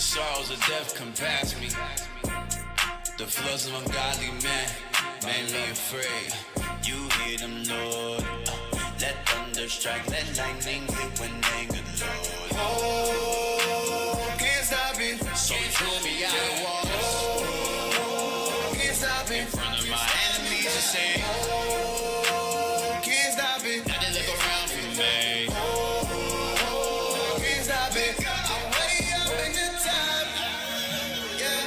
sorrows of death compass me. The floods of ungodly men made me afraid. You hear them, Lord. Let thunder strike, let lightning hit when anger, Lord. Oh, can't stop it. So you threw me out of water. Oh, can't stop it. In front of my enemies, I say, oh, can't stop it. Now they look around for me. Oh, can't stop it. I'm way up in the top, yeah.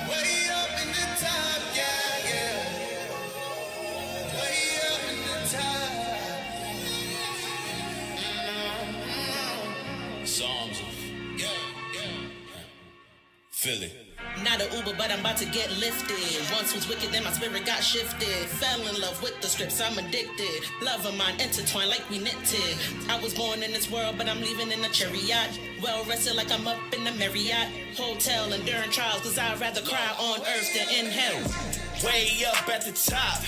Way up in the top, yeah, yeah. Way up in the top. Psalms of, feel it. Not an Uber, but I'm about to get lifted. Once was wicked, then my spirit got shifted. Fell in love with the scripts, I'm addicted. Love of mine intertwined like we knitted. I was born in this world, but I'm leaving in a chariot. Well rested like I'm up in the Marriott Hotel, enduring trials, cause I'd rather cry on earth than in hell. Way up at the top,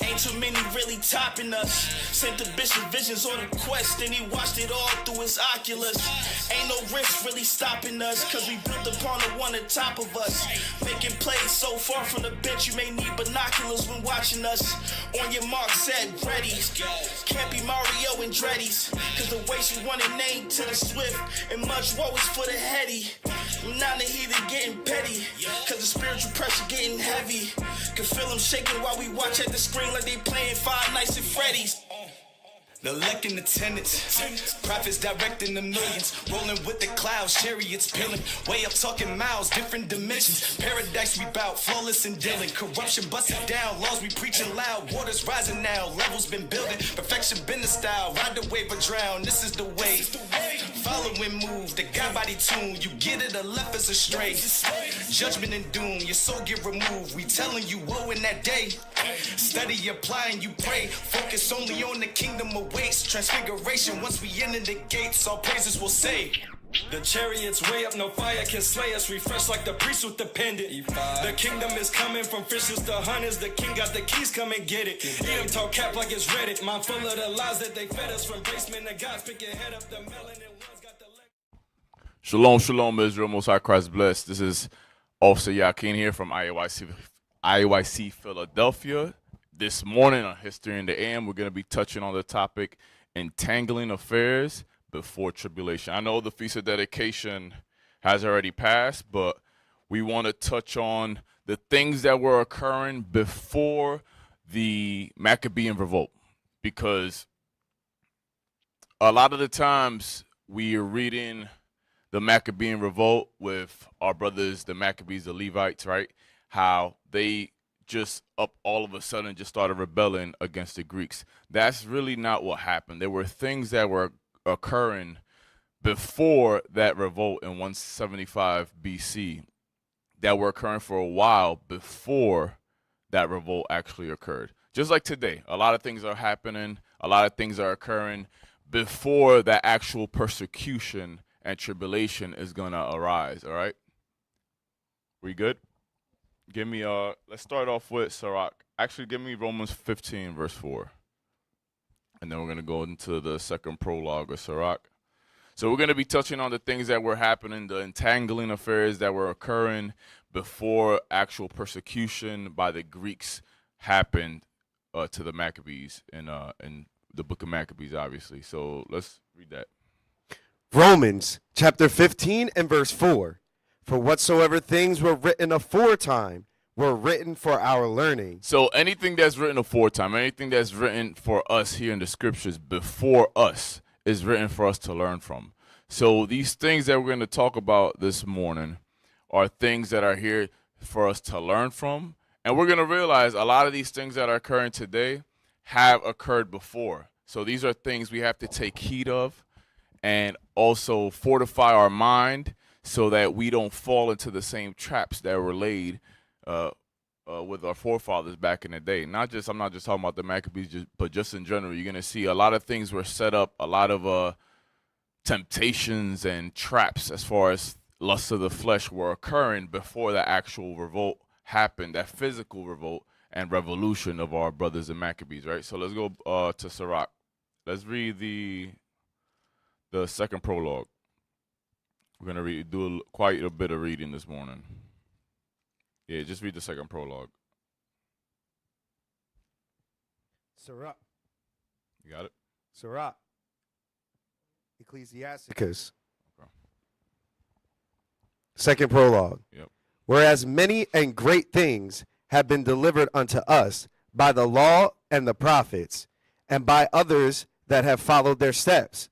ain't too many really topping us. Sent the bishop visions on the quest, and he watched it all through his oculus. Ain't no risk really stopping us, cause we built upon the one on top of us. Making plays so far from the bench, you may need binoculars when watching us. On your mark, set, ready. Can't be Mario and Dreddy's, cause the way she wanted name to the swift, and much woe is for the heady. Now the heathen getting petty, cause the spiritual pressure getting heavy. Can feel them shaking while we watch at the screen like they playing Five Nights at Freddy's. The electing attendants, prophets directing the millions, rolling with the clouds, chariots peeling, way up talking miles, different dimensions. Paradise we bout, flawless and dealing, corruption busting down, laws we preaching loud, waters rising now, levels been building, perfection been the style, ride the wave or drown, this is the way. Follow and move, the God body tune, you get it or left as a stray. Judgment and doom, your soul get removed, we telling you woe in that day. Study, apply, and you pray, focus only on the kingdom of waste. Transfiguration, once we enter the gates, all praises will say. The chariot's way up, no fire can slay us. Refresh like the priest with the pendant. The kingdom is coming from fishes to hunters. The king got the keys, come and get it. Eat 'em talk cap like it's Reddit. Mind full of the lies that they fed us. From basement to gods, pick your head up. The melanin ones got the leg. Shalom, shalom, Israel. Most High Christ bless. This is Officer Yakin here from IUIC Philadelphia. This morning on History in the AM, we're going to be touching on the topic Entangling Affairs Before Tribulation. I know the Feast of Dedication has already passed, but we want to touch on the things that were occurring before the Maccabean revolt, because a lot of the times we are reading the Maccabean revolt with our brothers, the Maccabees, the Levites, right? How they just up all of a sudden just started rebelling against the Greeks. That's really not what happened. There were things that were occurring before that revolt in 175 BC that were occurring for a while before that revolt actually occurred. Just like today, a lot of things are happening, a lot of things are occurring before that actual persecution and tribulation is going to arise, all right? We good? Give me, let's start off with Sirach. Actually, give me Romans 15, verse 4. And then we're going to go into the second prologue of Sirach. So we're going to be touching on the things that were happening, the entangling affairs that were occurring before actual persecution by the Greeks happened to the Maccabees in the book of Maccabees, obviously. So let's read that. Romans chapter 15 and verse 4. For whatsoever things were written aforetime were written for our learning. So anything that's written aforetime, anything that's written for us here in the scriptures before us is written for us to learn from. So these things that we're going to talk about this morning are things that are here for us to learn from. And we're going to realize a lot of these things that are occurring today have occurred before. So these are things we have to take heed of and also fortify our mind so that we don't fall into the same traps that were laid with our forefathers back in the day. I'm not just talking about the Maccabees, but just in general. You're going to see a lot of things were set up, a lot of temptations and traps as far as lusts of the flesh were occurring before the actual revolt happened, that physical revolt and revolution of our brothers the Maccabees, right? So let's go to Sirach. Let's read the second prologue. We're going to do quite a bit of reading this morning. Yeah, just read the second prologue. Sirach. You got it? Sirach. Ecclesiasticus. Okay. Second prologue. Yep. Whereas many and great things have been delivered unto us by the law and the prophets, and by others that have followed their steps,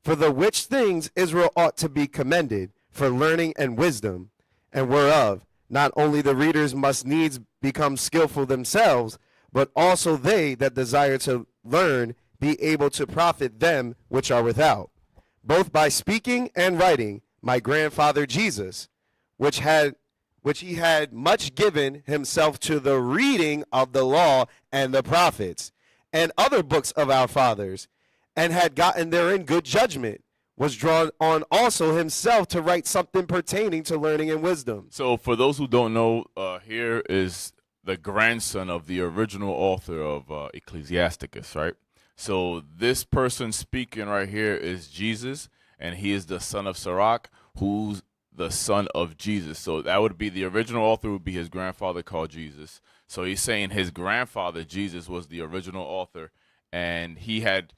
for the which things Israel ought to be commended for learning and wisdom, and whereof not only the readers must needs become skillful themselves, but also they that desire to learn be able to profit them which are without, both by speaking and writing. My grandfather Jesus, which he had much given himself to the reading of the law and the prophets, and other books of our fathers, and had gotten therein good judgment, was drawn on also himself to write something pertaining to learning and wisdom. So for those who don't know, here is the grandson of the original author of Ecclesiasticus, right? So this person speaking right here is Jesus, and he is the son of Sirach, who's the son of Jesus. So that would be the original author would be his grandfather called Jesus. So he's saying his grandfather, Jesus, was the original author, and he had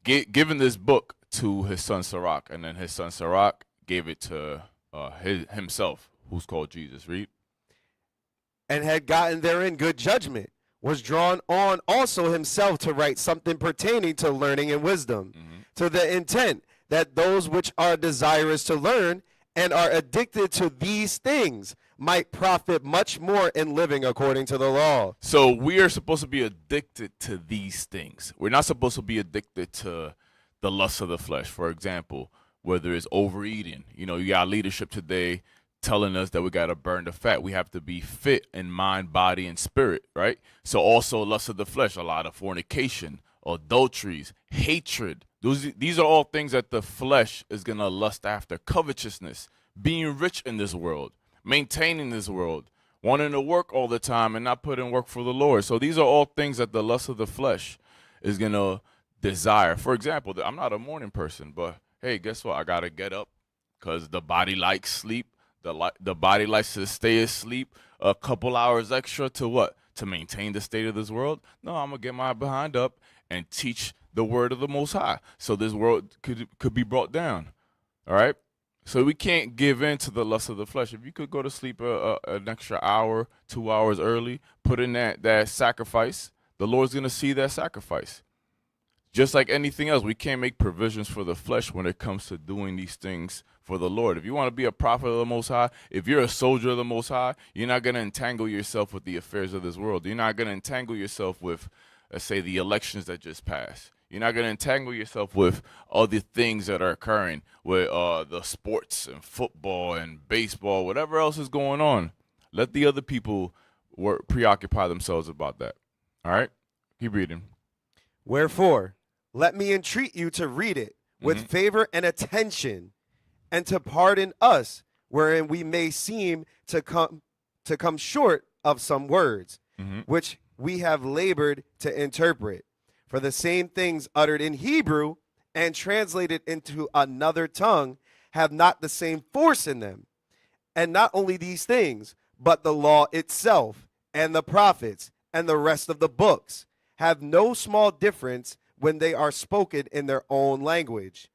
given this book to his son Sirach, and then his son Sirach gave it to himself, who's called Jesus. Read. And had gotten therein good judgment, was drawn on also himself to write something pertaining to learning and wisdom, to the intent that those which are desirous to learn and are addicted to these things might profit much more in living according to the law. So we are supposed to be addicted to these things. We're not supposed to be addicted to the lust of the flesh. For example, whether it's overeating. You know, you got leadership today telling us that we got to burn the fat. We have to be fit in mind, body, and spirit, right? So also lust of the flesh, a lot of fornication, adulteries, hatred. These are all things that the flesh is going to lust after. Covetousness, being rich in this world, maintaining this world, wanting to work all the time and not put in work for the Lord. So these are all things that the lust of the flesh is going to desire. For example, I'm not a morning person, but hey, guess what? I got to get up because the body likes sleep. The body likes to stay asleep a couple hours extra to what? To maintain the state of this world? No, I'm going to get my behind up and teach the word of the Most High so this world could be brought down. All right? So we can't give in to the lust of the flesh. If you could go to sleep an extra hour, 2 hours early, put in that sacrifice, the Lord's going to see that sacrifice. Just like anything else, we can't make provisions for the flesh when it comes to doing these things for the Lord. If you want to be a prophet of the Most High, if you're a soldier of the Most High, you're not going to entangle yourself with the affairs of this world. You're not going to entangle yourself with, let's say, the elections that just passed. You're not going to entangle yourself with other things that are occurring with the sports and football and baseball, whatever else is going on. Let the other people preoccupy themselves about that. All right? Keep reading. Wherefore, let me entreat you to read it with favor and attention, and to pardon us, wherein we may seem to come short of some words, which we have labored to interpret. For the same things uttered in Hebrew and translated into another tongue have not the same force in them. And not only these things, but the law itself and the prophets and the rest of the books have no small difference when they are spoken in their own language.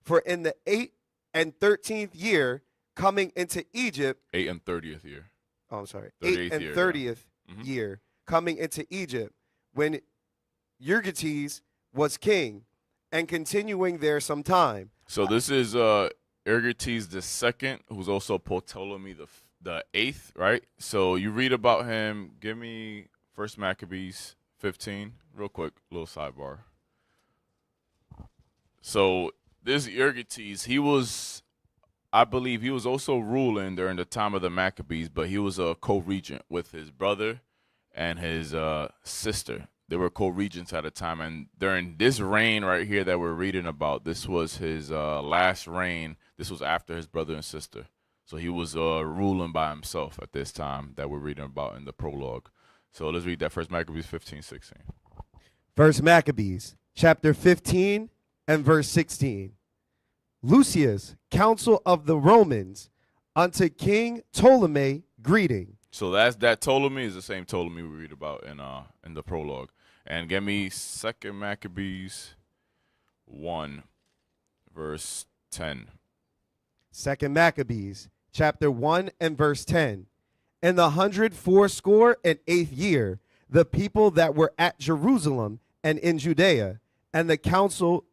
For in the 8th and 13th year coming into Egypt, 8th and 30th year. Oh, I'm sorry. 38th 8th and year, 30th year coming into Egypt, when Euergetes was king, and continuing there some time. So this is Euergetes II, who's also Ptolemy the 8th, right? So you read about him. Give me 1 Maccabees 15, real quick, little sidebar. So this Euergetes, I believe he was also ruling during the time of the Maccabees, but he was a co-regent with his brother and his sister. They were co-regents at a time, and during this reign right here that we're reading about, this was his last reign. This was after his brother and sister. So he was ruling by himself at this time that we're reading about in the prologue. So let's read that first Maccabees 15:16. First Maccabees, chapter 15 and verse 16. Lucius, council of the Romans, unto King Ptolemy, greeting. So that Ptolemy is the same Ptolemy we read about in the prologue. And get me 2 Maccabees 1, verse 10. 2 Maccabees, chapter 1 and verse 10. In the 184 year, the people that were at Jerusalem and in Judea, and the council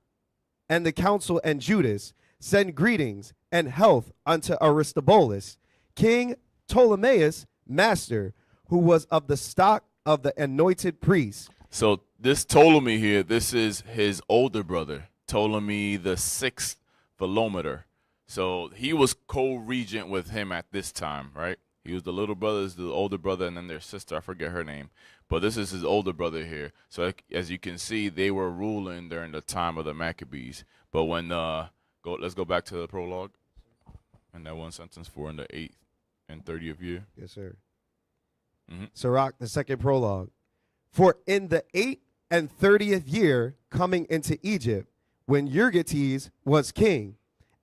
and Judas, send greetings and health unto Aristobulus, King Ptolemaeus, master, who was of the stock of the anointed priests. So this Ptolemy here, this is his older brother, Ptolemy the 6th Philometer. So he was co-regent with him at this time, right? He was the little brother, the older brother, and then their sister, I forget her name. But this is his older brother here. So as you can see, they were ruling during the time of the Maccabees. But when let's go back to the prologue. And that one sentence, for in the 8th and 30th year. Yes, sir. Mm-hmm. Sirach, the second prologue. For in the 8th and 30th year, coming into Egypt, when Euergetes was king,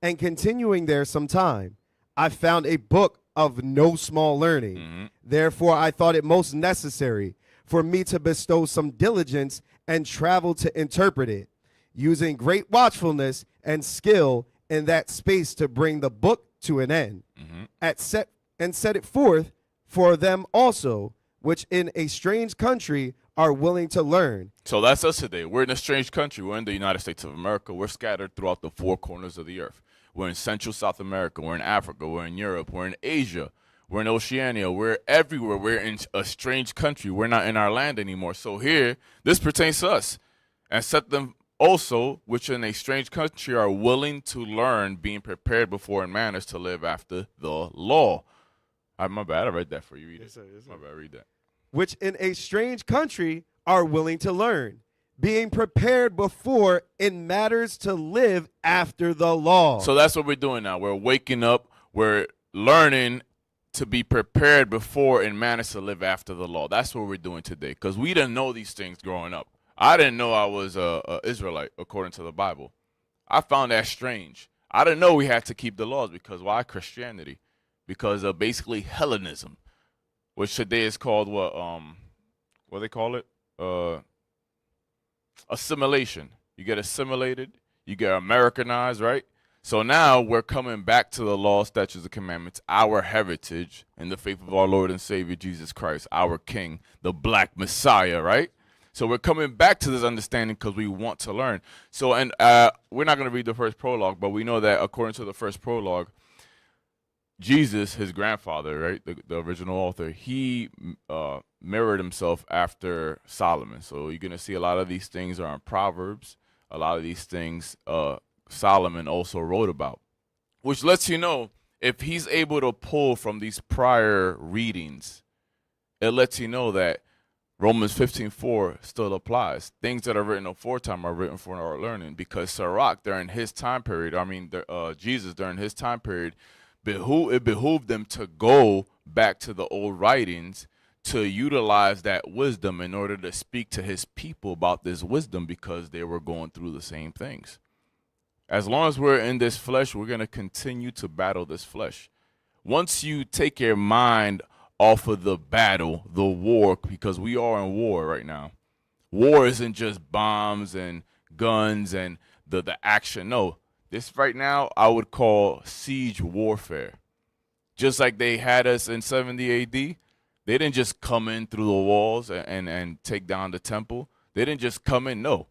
and continuing there some time, I found a book of no small learning. Mm-hmm. Therefore, I thought it most necessary for me to bestow some diligence and travel to interpret it, using great watchfulness and skill in that space to bring the book to an end, set it forth for them also, which in a strange country are willing to learn. So that's us today. We're in a strange country. We're in the United States of America. We're scattered throughout the 4 corners of the earth. We're in Central South America. We're in Africa. We're in Europe. We're in Asia. We're in Oceania. We're everywhere. We're in a strange country. We're not in our land anymore. So here, this pertains to us. And set them also, which in a strange country are willing to learn, being prepared before in manners to live after the law. My bad. I read that for you. Read it. Yes, sir. Yes, sir. My bad. Read that. Which in a strange country are willing to learn, being prepared before in matters to live after the law. So that's what we're doing now. We're waking up. We're learning to be prepared before in manners to live after the law. That's what we're doing today, because we didn't know these things growing up. I didn't know I was a Israelite according to the Bible. I found that strange. I didn't know we had to keep the laws because why? Christianity. Because of basically Hellenism, which today is called what they call it? Assimilation. You get assimilated, you get Americanized, right? So now we're coming back to the law, statutes, and commandments, our heritage in the faith of our Lord and Savior Jesus Christ, our King, the Black Messiah, right? So we're coming back to this understanding because we want to learn. So, and we're not going to read the first prologue, but we know that according to the first prologue, Jesus, his grandfather, right, the original author, he mirrored himself after Solomon. So you're going to see a lot of these things are in Proverbs. A lot of these things Solomon also wrote about, which lets you know if he's able to pull from these prior readings, it lets you know that Romans 15:4 still applies. Things that are written aforetime are written for our learning, because Sirach during his time period, Jesus during his time period, it behooved them to go back to the old writings to utilize that wisdom in order to speak to his people about this wisdom, because they were going through the same things. As long as we're in this flesh, we're going to continue to battle this flesh. Once you take your mind off of the battle, the war, because we are in war right now. War isn't just bombs and guns and the action. No. This right now I would call siege warfare. Just like they had us in 70 AD, they didn't just come in through the walls and take down the temple. They didn't just come in. No,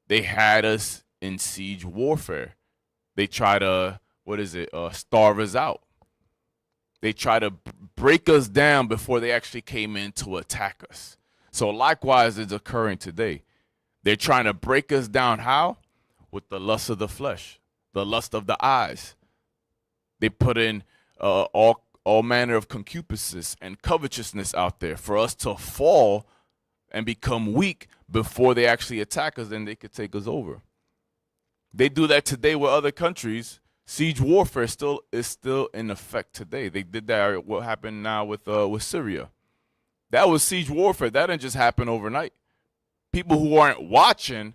they had us in siege warfare. They try to, starve us out. They try to break us down before they actually came in to attack us. So likewise, it's occurring today. They're trying to break us down. How? With the lust of the flesh. The lust of the eyes. They put in all manner of concupiscence and covetousness out there for us to fall and become weak before they actually attack us, and they could take us over. They do that today with other countries. Siege warfare is still in effect today. They did that. What happened now with Syria? That was siege warfare. That didn't just happen overnight. People who aren't watching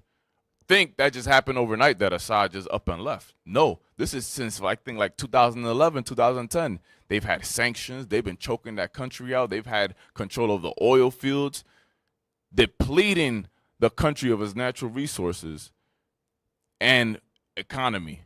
think that just happened overnight, that Assad just up and left. No, This is since I think like 2011, 2010. They've had sanctions. They've been choking that country out. They've had control of the oil fields, depleting the country of its natural resources and economy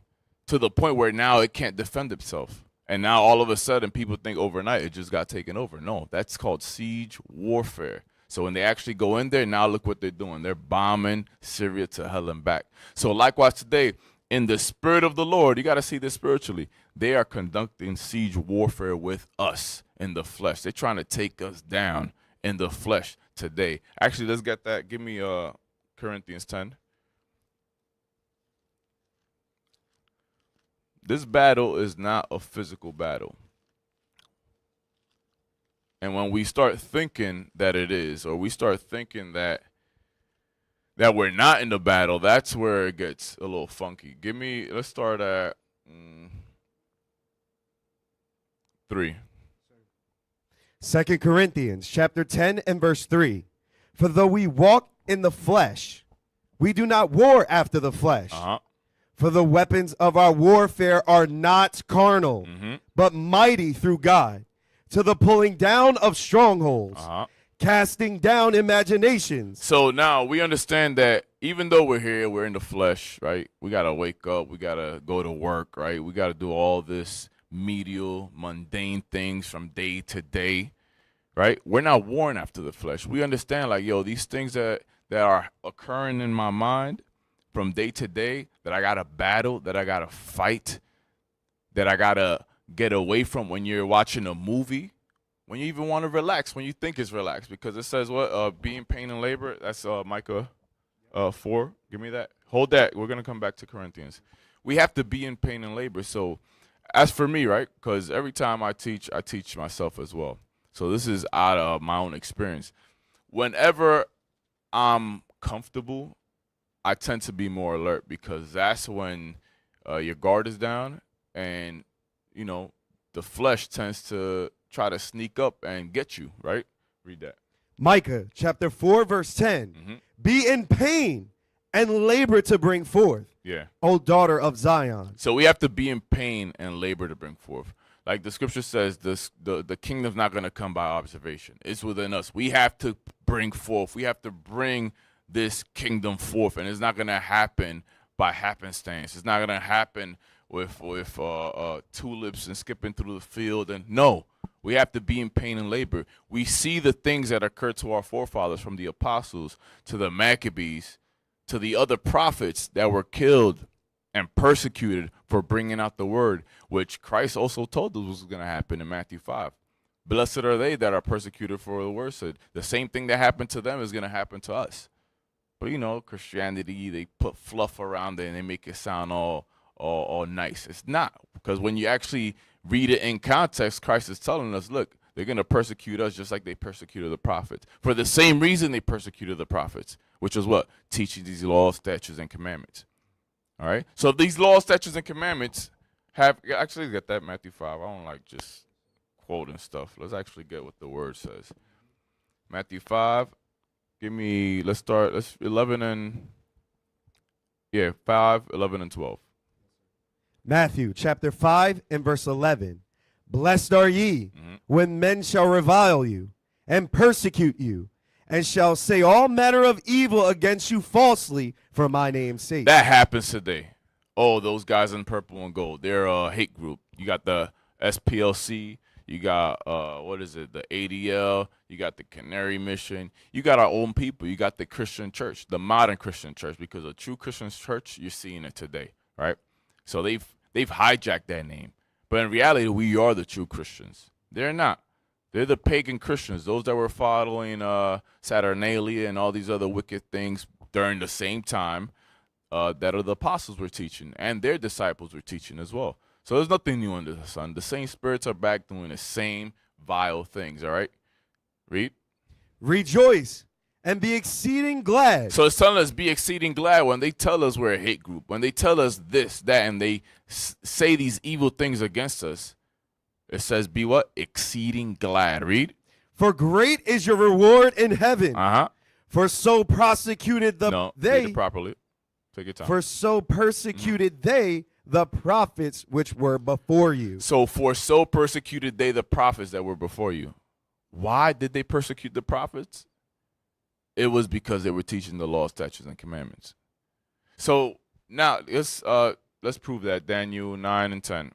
to the point where now it can't defend itself. And now all of a sudden people think overnight it just got taken over. No, that's called siege warfare. So when they actually go in there, now look what they're doing. They're bombing Syria to hell and back. So likewise today, in the spirit of the Lord, you got to see this spiritually. They are conducting siege warfare with us in the flesh. They're trying to take us down in the flesh today. Actually, let's get that. Give me Corinthians 10. This battle is not a physical battle. And when we start thinking that it is, or we start thinking that we're not in the battle, that's where it gets a little funky. Let's start at 3. 2 Corinthians chapter 10 and verse 3. For though we walk in the flesh, we do not war after the flesh. For the weapons of our warfare are not carnal, but mighty through God, to the pulling down of strongholds, casting down imaginations. So now we understand that even though we're here, we're in the flesh, right? We got to wake up. We got to go to work, right? We got to do all this medial, mundane things from day to day, right? We're not warring after the flesh. We understand, like, yo, these things that are occurring in my mind from day to day, that I got to battle, that I got to fight, that I got to get away from when you're watching a movie, when you even want to relax, when you think it's relaxed, because it says what? Be in pain and labor. That's Micah 4. Give me that. Hold that. We're going to come back to Corinthians. We have to be in pain and labor. So as for me, right, because every time I teach myself as well. So this is out of my own experience. Whenever I'm comfortable, I tend to be more alert, because that's when your guard is down and, you know, the flesh tends to try to sneak up and get you, right? Read that. Micah chapter 4 verse 10. Be in pain and labor to bring forth. Yeah. O daughter of Zion. So we have to be in pain and labor to bring forth. Like the scripture says, the kingdom's not going to come by observation. It's within us. We have to bring forth. We have to bring this kingdom forth, and it's not going to happen by happenstance. It's not going to happen with tulips and skipping through the field. And no, we have to be in pain and labor. We see the things that occurred to our forefathers, from the apostles to the Maccabees to the other prophets that were killed and persecuted for bringing out the word, which Christ also told us was going to happen in Matthew 5. Blessed are they that are persecuted for the word. So the same thing that happened to them is going to happen to us. But, you know, Christianity, they put fluff around it and they make it sound all nice. It's not, because when you actually read it in context, Christ is telling us, look, they're going to persecute us just like they persecuted the prophets. For the same reason they persecuted the prophets, which was what? Teaching these laws, statutes, and commandments. All right? So these laws, statutes, and commandments have, actually get that Matthew 5. I don't like just quoting stuff. Let's actually get what the word says. Matthew 5. Let's start, 11 and, 5, 11, and 12. Matthew chapter 5 and verse 11. Blessed are ye when men shall revile you and persecute you, and shall say all manner of evil against you falsely for my name's sake. That happens today. Oh, those guys in purple and gold, they're a hate group. You got the SPLC. You got, the ADL. You got the Canary Mission. You got our own people. You got the Christian church, the modern Christian church, because a true Christian church, you're seeing it today, right? So they've hijacked that name. But in reality, we are the true Christians. They're not. They're the pagan Christians, those that were following Saturnalia and all these other wicked things during the same time that are the apostles were teaching, and their disciples were teaching as well. So there's nothing new under the sun. The same spirits are back doing the same vile things, all right? Read. Rejoice and be exceeding glad. So it's telling us be exceeding glad when they tell us we're a hate group, when they tell us this, that, and they say these evil things against us. It says be what? Exceeding glad. Read. For great is your reward in heaven. For so prosecuted read it properly. Take your time. For so persecuted they the prophets which were before you. So for so persecuted they the prophets that were before you. Why did they persecute the prophets? It was because they were teaching the law, statutes, and commandments. So now let's prove that. Daniel 9 and 10.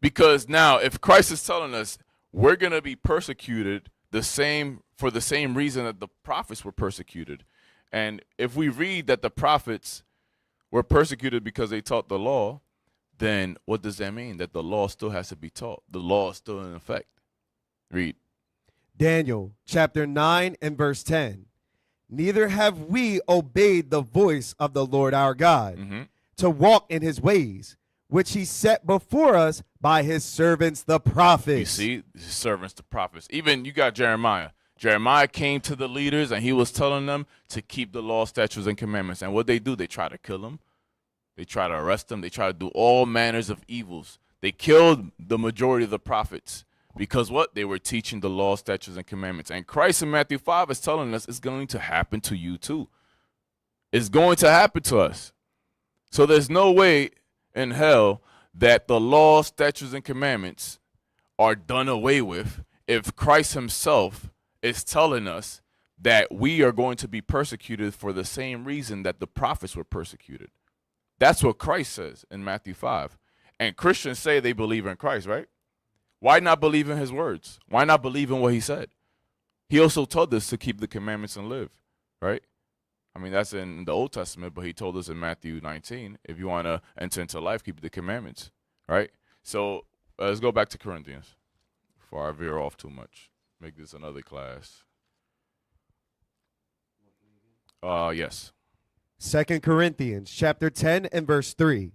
Because now if Christ is telling us we're going to be persecuted for the same reason that the prophets were persecuted, and if we read that the prophets were persecuted because they taught the law, then what does that mean? That the law still has to be taught. The law is still in effect. Read. Daniel chapter 9 and verse 10. Neither have we obeyed the voice of the Lord our God to walk in his ways, which he set before us by his servants the prophets. You see, his servants the prophets. Even you got Jeremiah. Jeremiah came to the leaders and he was telling them to keep the law, statutes, and commandments. And what they do, they try to kill him. They try to arrest him. They try to do all manners of evils. They killed the majority of the prophets because what? They were teaching the law, statutes, and commandments. And Christ in Matthew 5 is telling us it's going to happen to you too. It's going to happen to us. So there's no way in hell that the law, statutes, and commandments are done away with if Christ himself is telling us that we are going to be persecuted for the same reason that the prophets were persecuted. That's what Christ says in Matthew 5. And Christians say they believe in Christ, right? Why not believe in his words? Why not believe in what he said? He also told us to keep the commandments and live, right? I mean, that's in the Old Testament, but he told us in Matthew 19, if you want to enter into life, keep the commandments, right? So let's go back to Corinthians before I veer off too much. Make this another class. Yes. 2 Corinthians chapter 10 and verse 3.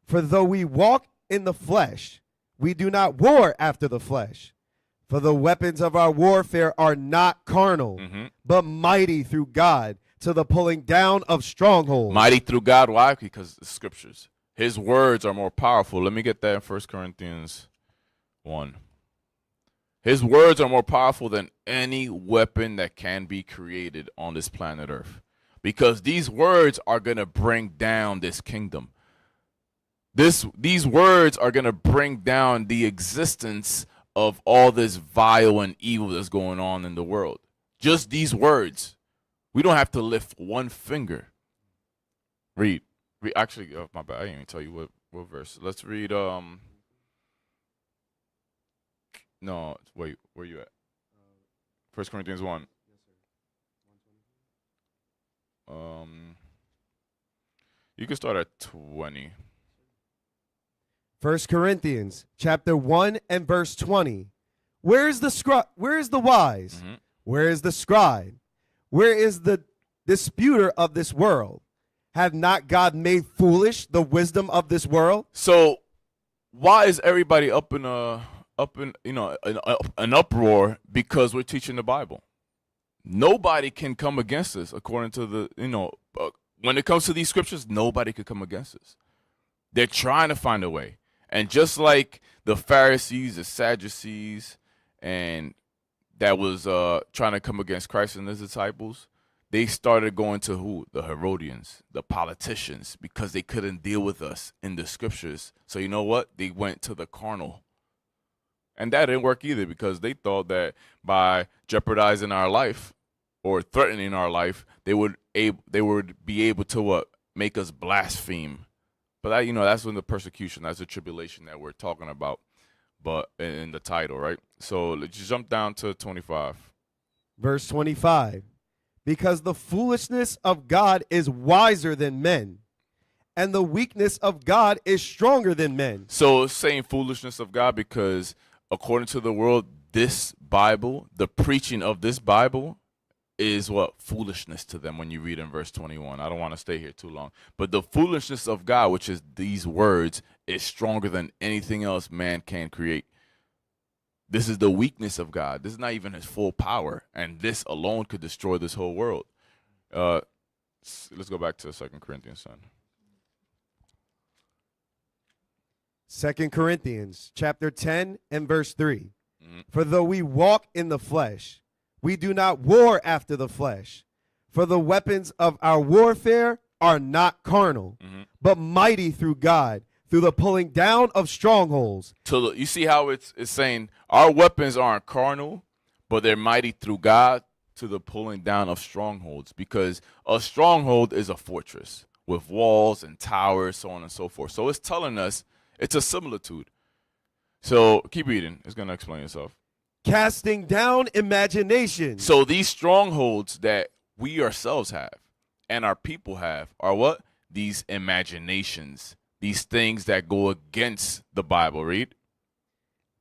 For though we walk in the flesh, we do not war after the flesh. For the weapons of our warfare are not carnal, but mighty through God to the pulling down of strongholds. Mighty through God. Why? Because the scriptures. His words are more powerful. Let me get that in 1 Corinthians 1. His words are more powerful than any weapon that can be created on this planet Earth. Because these words are going to bring down this kingdom. These words are going to bring down the existence of all this vile and evil that's going on in the world. Just these words. We don't have to lift one finger. Read. Actually, my bad. I didn't even tell you what verse. Let's read. No, wait. Where you at? 1 Corinthians 1. You can start at 20. 1 Corinthians chapter 1 and verse 20. Where is the where is the wise? Where is the scribe? Where is the disputer of this world? Have not God made foolish the wisdom of this world? So why is everybody up in an uproar? Because we're teaching the Bible. Nobody can come against us according to the, when it comes to these scriptures, nobody could come against us. They're trying to find a way. And just like the Pharisees, the Sadducees, and that was trying to come against Christ and his disciples, they started going to who? The Herodians, the politicians, because they couldn't deal with us in the scriptures. So you know what? They went to the carnal. And that didn't work either, because they thought that by jeopardizing our life or threatening our life, they would be able to what? Make us blaspheme. But that, that's when the persecution, that's the tribulation that we're talking about, but in the title, right? So let's jump down to 25. Verse 25. Because the foolishness of God is wiser than men, and the weakness of God is stronger than men. So it's saying foolishness of God because according to the world, this Bible, the preaching of this Bible is what? Foolishness to them when you read in verse 21. I don't want to stay here too long. But the foolishness of God, which is these words, is stronger than anything else man can create. This is the weakness of God. This is not even his full power. And this alone could destroy this whole world. Let's go back to 2 Corinthians, son. 2 Corinthians chapter 10 and verse 3. For though we walk in the flesh, we do not war after the flesh. For the weapons of our warfare are not carnal, but mighty through God, through the pulling down of strongholds. So you see how it's saying our weapons aren't carnal, but they're mighty through God to the pulling down of strongholds, because a stronghold is a fortress with walls and towers, so on and so forth. So it's telling us it's a similitude. So keep reading. It's going to explain itself. Casting down imaginations. So these strongholds that we ourselves have and our people have are what? These imaginations, these things that go against the Bible. Read.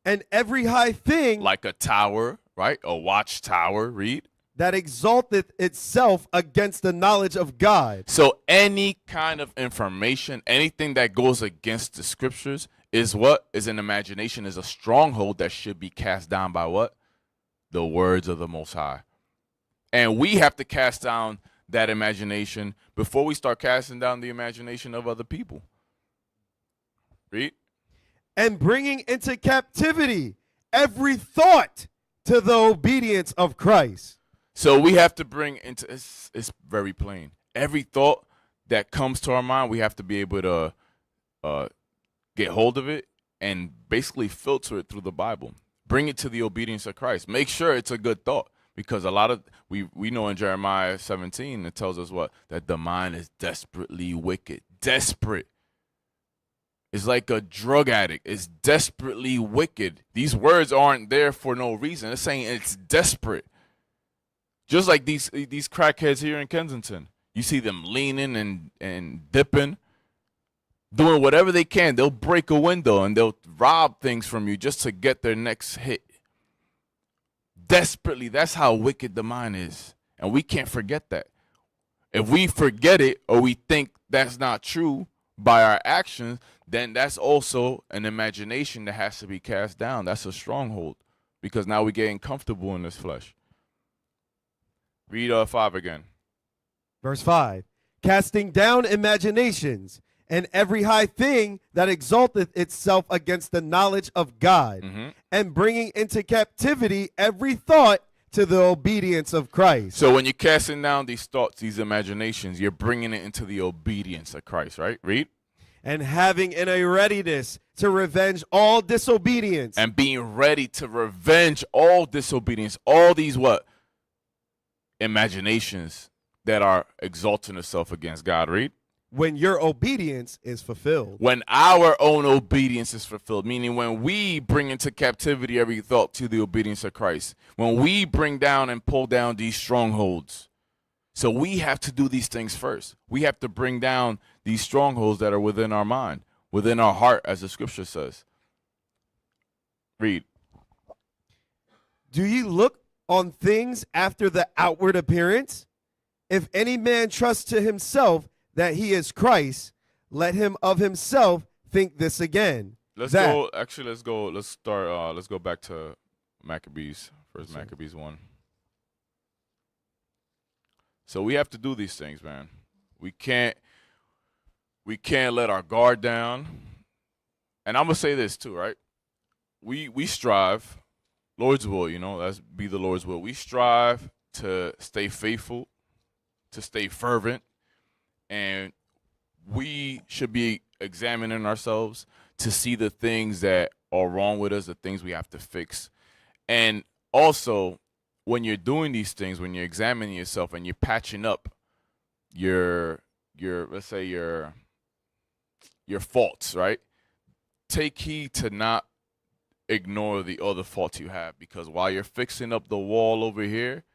And every high thing. Like a tower, right? A watchtower. Read. That exalteth itself against the knowledge of God. So any kind of information, anything that goes against the scriptures is what? Is an imagination, is a stronghold that should be cast down by what? The words of the Most High. And we have to cast down that imagination before we start casting down the imagination of other people. Read. And bringing into captivity every thought to the obedience of Christ. So we have to bring into, it's very plain. Every thought that comes to our mind, we have to be able to get hold of it and basically filter it through the Bible. Bring it to the obedience of Christ. Make sure it's a good thought, because a lot of, we know in Jeremiah 17, it tells us what? That the mind is desperately wicked. Desperate. It's like a drug addict. It's desperately wicked. These words aren't there for no reason. It's saying it's desperate. Just like these crackheads here in Kensington. You see them leaning and dipping, doing whatever they can. They'll break a window and they'll rob things from you just to get their next hit. Desperately, that's how wicked the mind is. And we can't forget that. If we forget it or we think that's not true by our actions, then that's also an imagination that has to be cast down. That's a stronghold, because now we're getting comfortable in this flesh. Read 5 again. Verse 5. Casting down imaginations and every high thing that exalteth itself against the knowledge of God, and bringing into captivity every thought to the obedience of Christ. So when you're casting down these thoughts, these imaginations, you're bringing it into the obedience of Christ, right? Read. And having in a readiness to revenge all disobedience. And being ready to revenge all disobedience, all these what? Imaginations that are exalting itself against God. Read. When your obedience is fulfilled. When our own obedience is fulfilled, meaning when we bring into captivity every thought to the obedience of Christ, when we bring down and pull down these strongholds. So we have to do these things first. We have to bring down these strongholds that are within our mind, within our heart, as the scripture says. Read. Do ye look on things after the outward appearance? If any man trust to himself that he is Christ, let him of himself think this again. Let's go back to Maccabees, first Maccabees 1. So we have to do these things, man. We can't let our guard down. And I'm gonna say this too, right? We strive, Lord's will, let's be the Lord's will. We strive to stay faithful, to stay fervent, and we should be examining ourselves to see the things that are wrong with us, the things we have to fix. And also, when you're doing these things, when you're examining yourself and you're patching up your let's say your faults, right? Take heed to not ignore the other faults you have, because while you're fixing up the wall over here,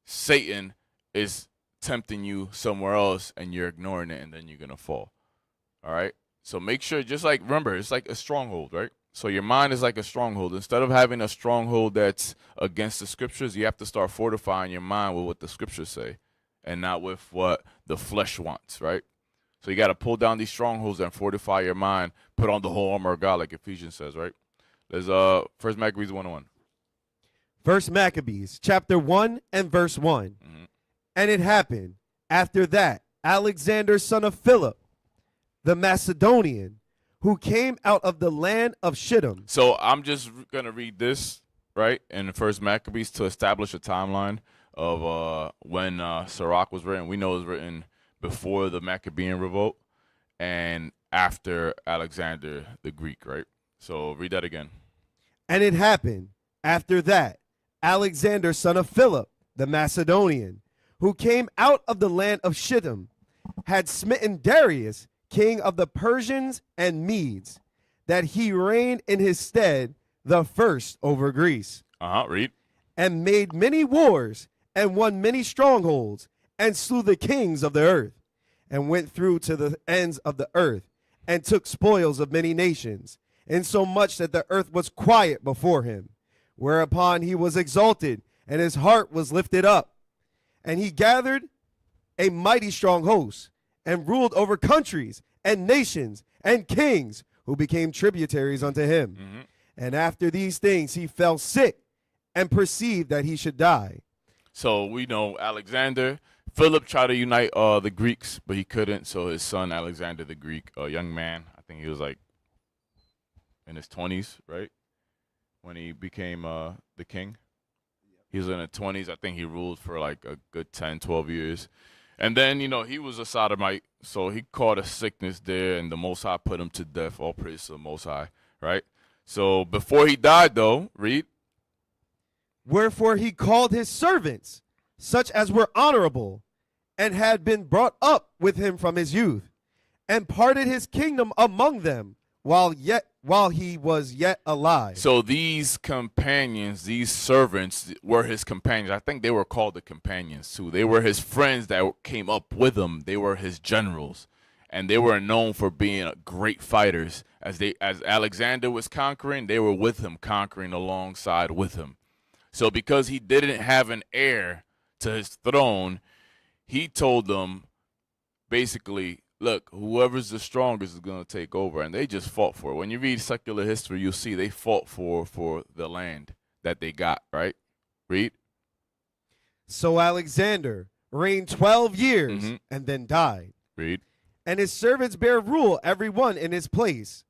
Satan is tempting you somewhere else and you're ignoring it, and then you're gonna fall. All right, so make sure, remember, it's like a stronghold, right? So your mind is like a stronghold. Instead of having a stronghold that's against the scriptures, you have to start fortifying your mind with what the scriptures say and not with what the flesh wants, right? So you got to pull down these strongholds and fortify your mind, put on the whole armor of God, like Ephesians says, right? There's First Maccabees 1:1. First Maccabees chapter 1 and verse 1. And it happened after that Alexander, son of Philip, the Macedonian, who came out of the land of Shittim. So I'm just going to read this, right, in the First Maccabees to establish a timeline of when Sirach was written. We know it was written before the Maccabean revolt and after Alexander the Greek, right? So read that again. And it happened after that, Alexander, son of Philip, the Macedonian, who came out of the land of Shittim, had smitten Darius, king of the Persians and Medes, that he reigned in his stead the first over Greece, Read. and made many wars, and won many strongholds, and slew the kings of the earth, and went through to the ends of the earth, and took spoils of many nations, insomuch that the earth was quiet before him. Whereupon he was exalted, and his heart was lifted up. And he gathered a mighty strong host, and ruled over countries, and nations, and kings, who became tributaries unto him. And after these things he fell sick, and perceived that he should die. So we know Alexander. Philip tried to unite the Greeks, but he couldn't. So his son Alexander the Greek, a young man, I think he was like in his 20s, right? When he became the king. He was in his 20s. I think he ruled for like a good 10, 12 years. And then, he was a sodomite, so he caught a sickness there, and the Most High put him to death. All praise to the Most High, right? So before he died, though, read. Wherefore he called his servants, such as were honorable, and had been brought up with him from his youth, and parted his kingdom among them while he was yet alive. So these companions, these servants were his companions. I think they were called the companions too. They were his friends that came up with him. They were his generals, and they were known for being great fighters. As Alexander was conquering, they were with him, conquering alongside with him. So because he didn't have an heir to his throne, he told them basically, look, whoever's the strongest is going to take over. And they just fought for it. When you read secular history, you'll see they fought for the land that they got, right? Read. So Alexander reigned 12 years and then died. Read. And his servants bare rule, every one in his place.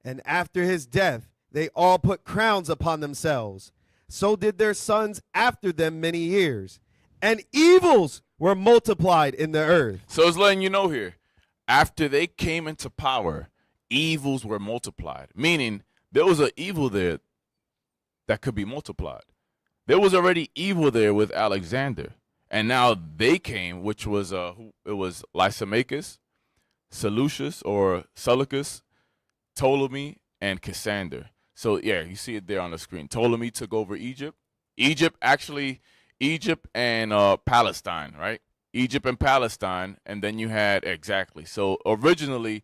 And after his death, they all put crowns upon themselves. So did their sons after them many years. And evils were multiplied in the earth. So it's letting you know here, after they came into power, evils were multiplied. Meaning there was an evil there that could be multiplied. There was already evil there with Alexander. And now they came, which was it was Lysimachus, Seleucus, Ptolemy, and Cassander. So yeah, you see it there on the screen. Ptolemy took over Egypt. Egypt and Palestine, right? Egypt and Palestine, and then you had So originally,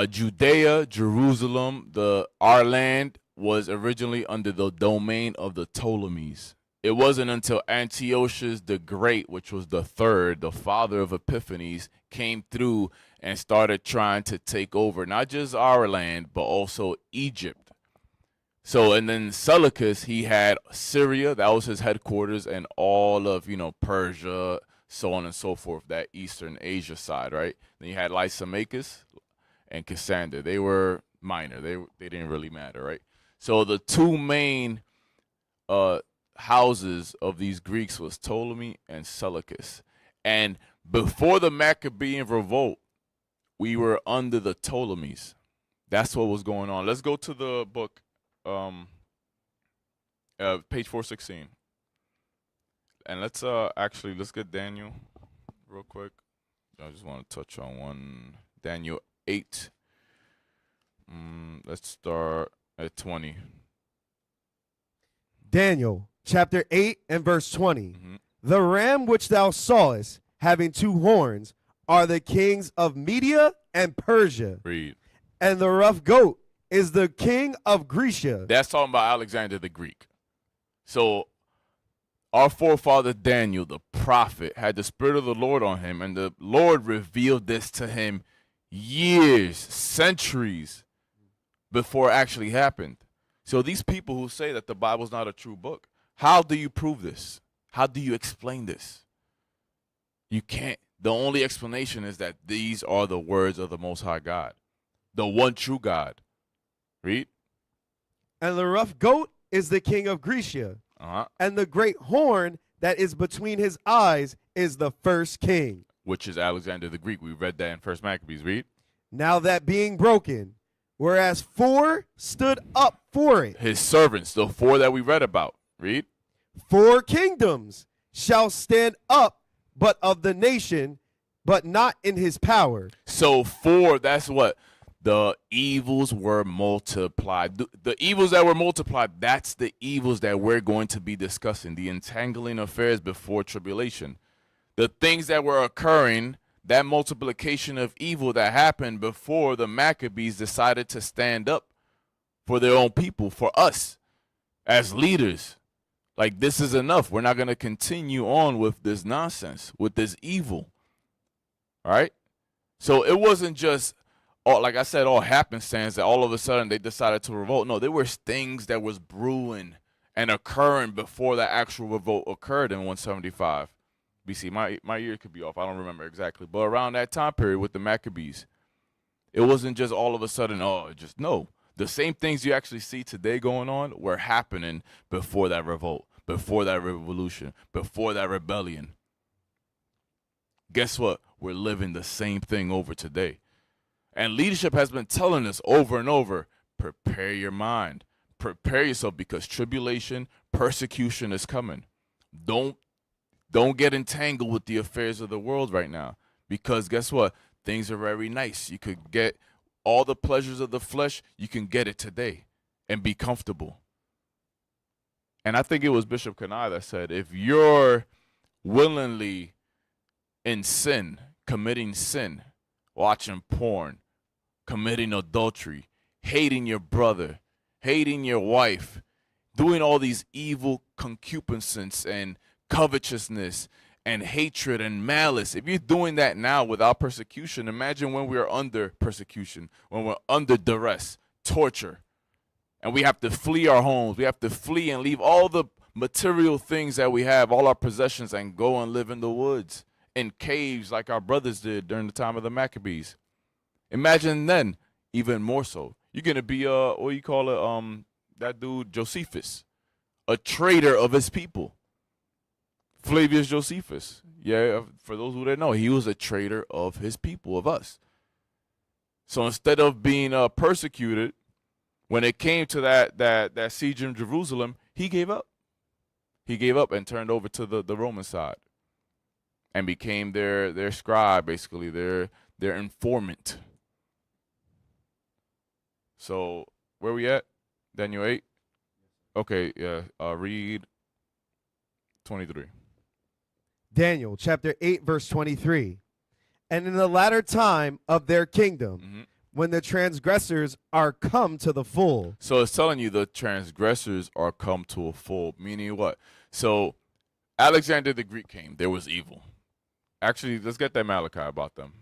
Judea, Jerusalem, our land was originally under the domain of the Ptolemies. It wasn't until Antiochus the Great, which was the third, the father of Epiphanes, came through and started trying to take over not just our land, but also Egypt. So, and then Seleucus, he had Syria, that was his headquarters, and all of, Persia, so on and so forth, that Eastern Asia side, right? Then you had Lysimachus and Cassander. They were minor. They didn't really matter, right? So the two main houses of these Greeks was Ptolemy and Seleucus. And before the Maccabean revolt, we were under the Ptolemies. That's what was going on. Let's go to the book, page 416. And let's get Daniel real quick. I just want to touch on one. Daniel 8. Let's start at 20. Daniel chapter 8 and verse 20. The ram which thou sawest, having two horns, are the kings of Media and Persia. Read. And the rough goat is the king of Grecia. That's talking about Alexander the Greek. So our forefather Daniel, the prophet, had the Spirit of the Lord on him, and the Lord revealed this to him years, centuries before it actually happened. So these people who say that the Bible's not a true book, how do you prove this? How do you explain this? You can't. The only explanation is that these are the words of the Most High God, the one true God. Read. And the rough goat is the king of Grecia. And the great horn that is between his eyes is the first king. which is Alexander the Greek. We read that in First Maccabees. Read. Now that being broken, whereas 4 stood up for it, His servants, the 4 that we read about. Read. 4 kingdoms shall stand up, but of the nation, but not in his power. So 4, that's what? The evils were multiplied. The evils that were multiplied, that's the evils that we're going to be discussing. The entangling affairs before tribulation. The things that were occurring, that multiplication of evil that happened before the Maccabees decided to stand up for their own people, for us as leaders. Like, this is enough. We're not going to continue on with this nonsense, with this evil. All right? So it wasn't just, like I said, all happenstance that all of a sudden they decided to revolt. No, there were things that was brewing and occurring before the actual revolt occurred in 175 BC. My year could be off. I don't remember exactly. But around that time period with the Maccabees, it wasn't just all of a sudden, no. The same things you actually see today going on were happening before that revolt, before that revolution, before that rebellion. Guess what? We're living the same thing over today. And leadership has been telling us over and over, prepare your mind. Prepare yourself because tribulation, persecution is coming. Don't get entangled with the affairs of the world right now. Because guess what? Things are very nice. You could get all the pleasures of the flesh. You can get it today and be comfortable. And I think it was Bishop Kanai that said, if you're willingly in sin, committing sin, watching porn, committing adultery, hating your brother, hating your wife, doing all these evil concupiscence and covetousness and hatred and malice. If you're doing that now without persecution, imagine when we are under persecution, when we're under duress, torture, and we have to flee our homes. We have to flee and leave all the material things that we have, all our possessions, and go and live in the woods, in caves like our brothers did during the time of the Maccabees. Imagine then, even more so. You're going to be, what you call it, that dude Josephus, a traitor of his people. Flavius Josephus. Yeah, for those who don't know, he was a traitor of his people, of us. So instead of being persecuted, when it came to that siege in Jerusalem, he gave up. He gave up and turned over to the Roman side and became their scribe, basically, their informant. So where we at? Daniel 8? Okay, yeah. Read 23. Daniel chapter 8, verse 23. And in the latter time of their kingdom, when the transgressors are come to the full. So it's telling you the transgressors are come to a full, meaning what? So Alexander the Greek came. There was evil. Actually, let's get that Malachi about them.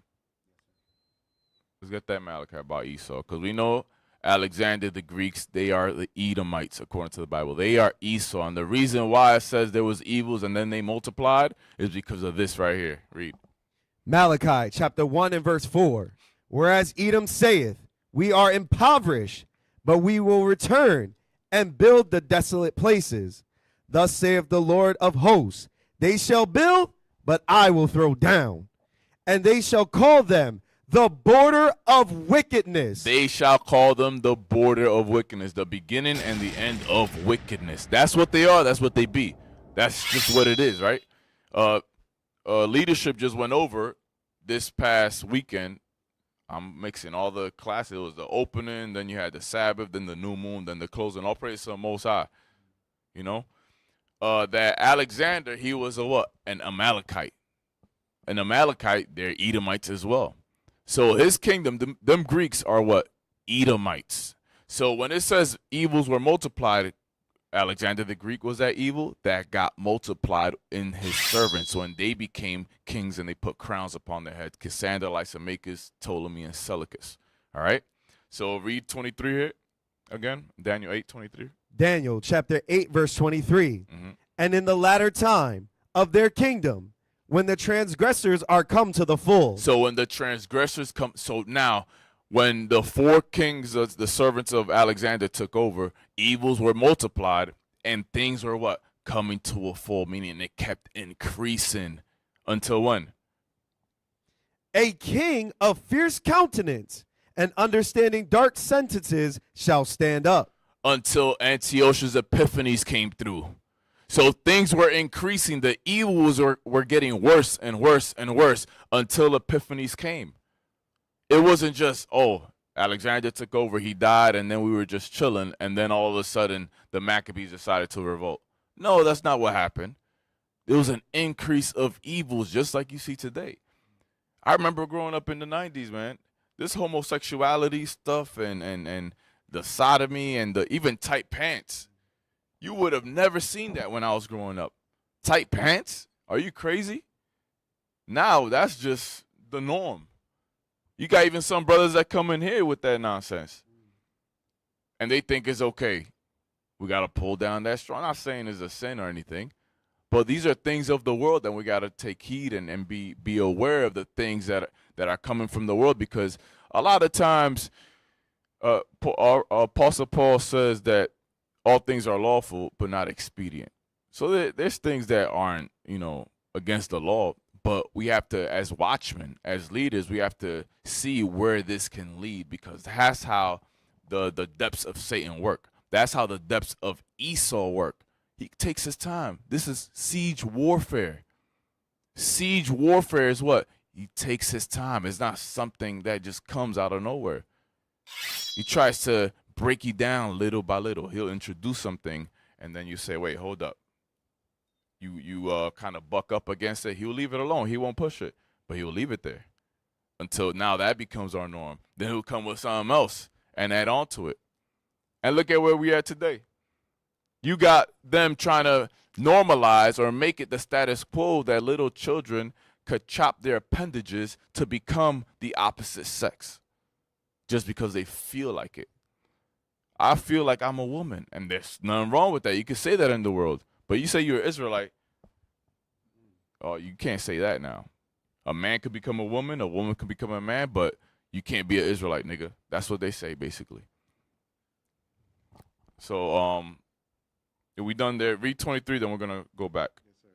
Let's get that Malachi about Esau, because we know Alexander the Greeks, they are the Edomites, according to the Bible. They are Esau, and the reason why it says there was evils and then they multiplied is because of this right here. Read. Malachi chapter 1 and verse 4. Whereas Edom saith, we are impoverished, but we will return and build the desolate places. Thus saith the Lord of hosts, they shall build, but I will throw down. And they shall call them the border of wickedness. They shall call them the border of wickedness, the beginning and the end of wickedness. That's what they are. That's what they be. That's just what it is, right? Leadership just went over this past weekend. I'm mixing all the classes. It was the opening, then you had the Sabbath, then the new moon, then the closing. All praise to the Most High. You know? That Alexander, he was a what? An Amalekite. An Amalekite, they're Edomites as well. So his kingdom, them Greeks are what? Edomites. So when it says evils were multiplied, Alexander the Greek was that evil that got multiplied in his servants when they became kings and they put crowns upon their heads. Cassander, Lysimachus, Ptolemy, and Seleucus. All right? So read 23 here again. Daniel 8:23. Daniel chapter 8, verse 23. And in the latter time of their kingdom, when the transgressors are come to the full. So when the transgressors come, so now when the 4 kings, the servants of Alexander took over, evils were multiplied and things were what? Coming to a full, meaning it kept increasing until when? A king of fierce countenance and understanding dark sentences shall stand up. Until Antiochus Epiphanes came through. So things were increasing. The evils were getting worse and worse and worse until Epiphanes came. It wasn't just, oh, Alexander took over, he died, and then we were just chilling, and then all of a sudden the Maccabees decided to revolt. No, that's not what happened. There was an increase of evils just like you see today. I remember growing up in the 90s, man. This homosexuality stuff and the sodomy and the even tight pants. You would have never seen that when I was growing up. Tight pants? Are you crazy? Now that's just the norm. You got even some brothers that come in here with that nonsense. And they think it's okay. We got to pull down that straw. I'm not saying it's a sin or anything. But these are things of the world that we got to take heed and be aware of the things that are coming from the world, because a lot of times Apostle Paul says that all things are lawful but not expedient. So there's things that aren't, against the law, but we have to, as watchmen, as leaders, we have to see where this can lead, because that's how the depths of Satan work. That's how the depths of Esau work. He takes his time. This is siege warfare. Siege warfare is what? He takes his time. It's not something that just comes out of nowhere. He tries to break you down little by little. He'll introduce something, and then you say, wait, hold up. You kind of buck up against it. He'll leave it alone. He won't push it, but he'll leave it there until now that becomes our norm. Then he'll come with something else and add on to it. And look at where we are today. You got them trying to normalize or make it the status quo that little children could chop their appendages to become the opposite sex just because they feel like it. I feel like I'm a woman, and there's nothing wrong with that. You can say that in the world. But you say you're an Israelite, oh, you can't say that now. A man could become a woman could become a man, but you can't be an Israelite, nigga. That's what they say, basically. So, are we done there? Read 23, then we're going to go back. Yes, sir.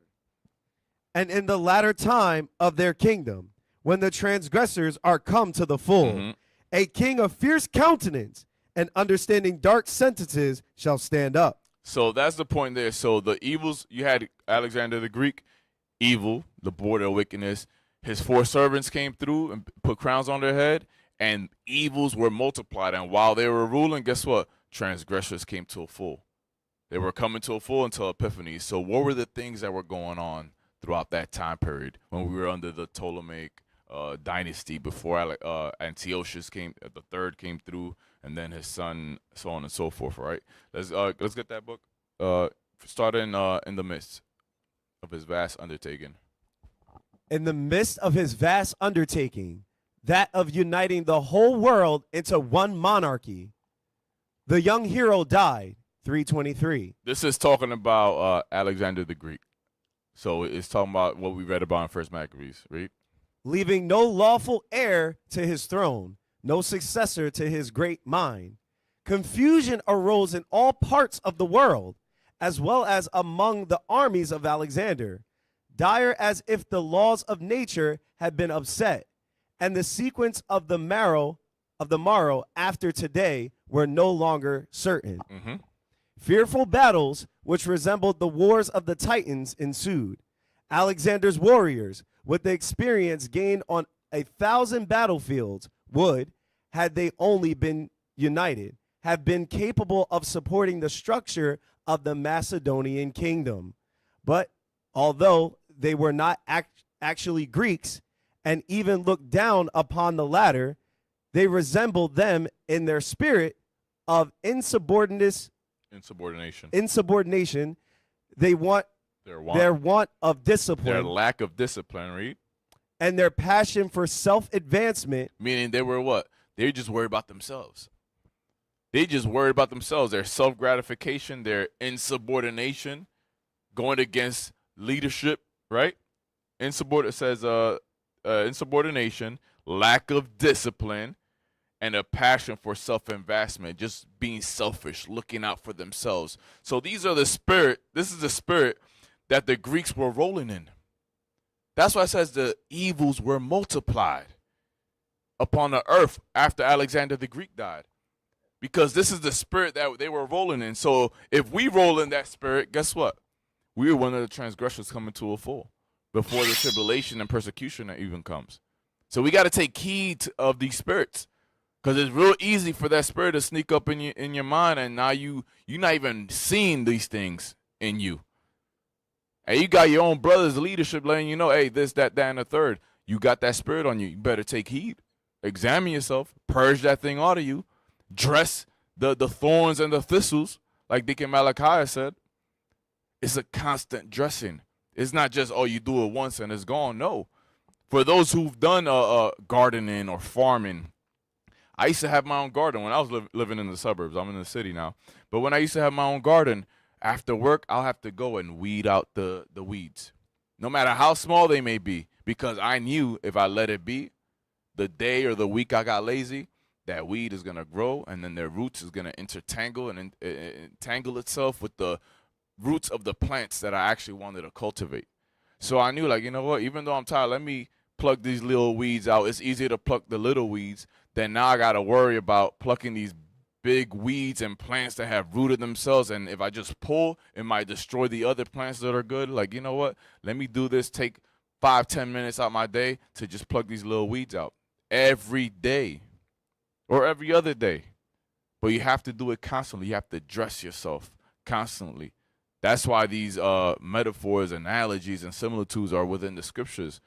And in the latter time of their kingdom, when the transgressors are come to the full, a king of fierce countenance and understanding dark sentences shall stand up. So that's the point there. So the evils, you had Alexander the Greek, evil, the border of wickedness. His 4 servants came through and put crowns on their head, and evils were multiplied. And while they were ruling, guess what? Transgressors came to a full. They were coming to a full until Epiphanies. So what were the things that were going on throughout that time period when we were under the Ptolemaic dynasty before Antiochus came, the third came through, and then his son, so on and so forth, right? Let's get that book. Start in the midst of his vast undertaking. In the midst of his vast undertaking, that of uniting the whole world into one monarchy, the young hero died, 323. This is talking about Alexander the Greek. So it's talking about what we read about in First Maccabees, right? Leaving no lawful heir to his throne, no successor to his great mind. Confusion arose in all parts of the world, as well as among the armies of Alexander, dire as if the laws of nature had been upset, and the sequence of the morrow after today were no longer certain. Fearful battles, which resembled the wars of the Titans, ensued. Alexander's warriors, with the experience gained on 1,000 battlefields, would, had they only been united, have been capable of supporting the structure of the Macedonian kingdom. But although they were not actually Greeks and even looked down upon the latter, they resembled them in their spirit of insubordination. Their want of discipline. Their lack of discipline, right? And their passion for self-advancement. Meaning they were what? They just worried about themselves. They just worried about themselves. Their self-gratification, their insubordination, going against leadership, right? Insubordination, lack of discipline, and a passion for self-advancement, just being selfish, looking out for themselves. So this is the spirit that the Greeks were rolling in. That's why it says the evils were multiplied upon the earth after Alexander the Greek died. Because this is the spirit that they were rolling in. So if we roll in that spirit, guess what? We are one of the transgressors coming to a full before the tribulation and persecution that even comes. So we got to take heed of these spirits, because it's real easy for that spirit to sneak up in your mind, and now you're not even seeing these things in you. And you got your own brother's leadership letting you know, hey, this, that, and the third. You got that spirit on you. You better take heed. Examine yourself. Purge that thing out of you. Dress the thorns and the thistles, like Deacon Malachi said. It's a constant dressing. It's not just, oh, you do it once and it's gone. No. For those who've done gardening or farming, I used to have my own garden when I was living in the suburbs. I'm in the city now. But when I used to have my own garden, after work, I'll have to go and weed out the weeds, no matter how small they may be, because I knew if I let it be, the day or the week I got lazy, that weed is going to grow, and then their roots is going to entangle itself with the roots of the plants that I actually wanted to cultivate. So I knew, like, you know what, even though I'm tired, let me pluck these little weeds out. It's easier to pluck the little weeds than now I got to worry about plucking these big weeds and plants that have rooted themselves, and if I just pull, it might destroy the other plants that are good. Like, you know what, let me do this, take 5-10 minutes out my day to just pluck these little weeds out every day or every other day. But you have to do it constantly. You have to dress yourself constantly. That's why these metaphors, analogies, and similitudes are within the scriptures,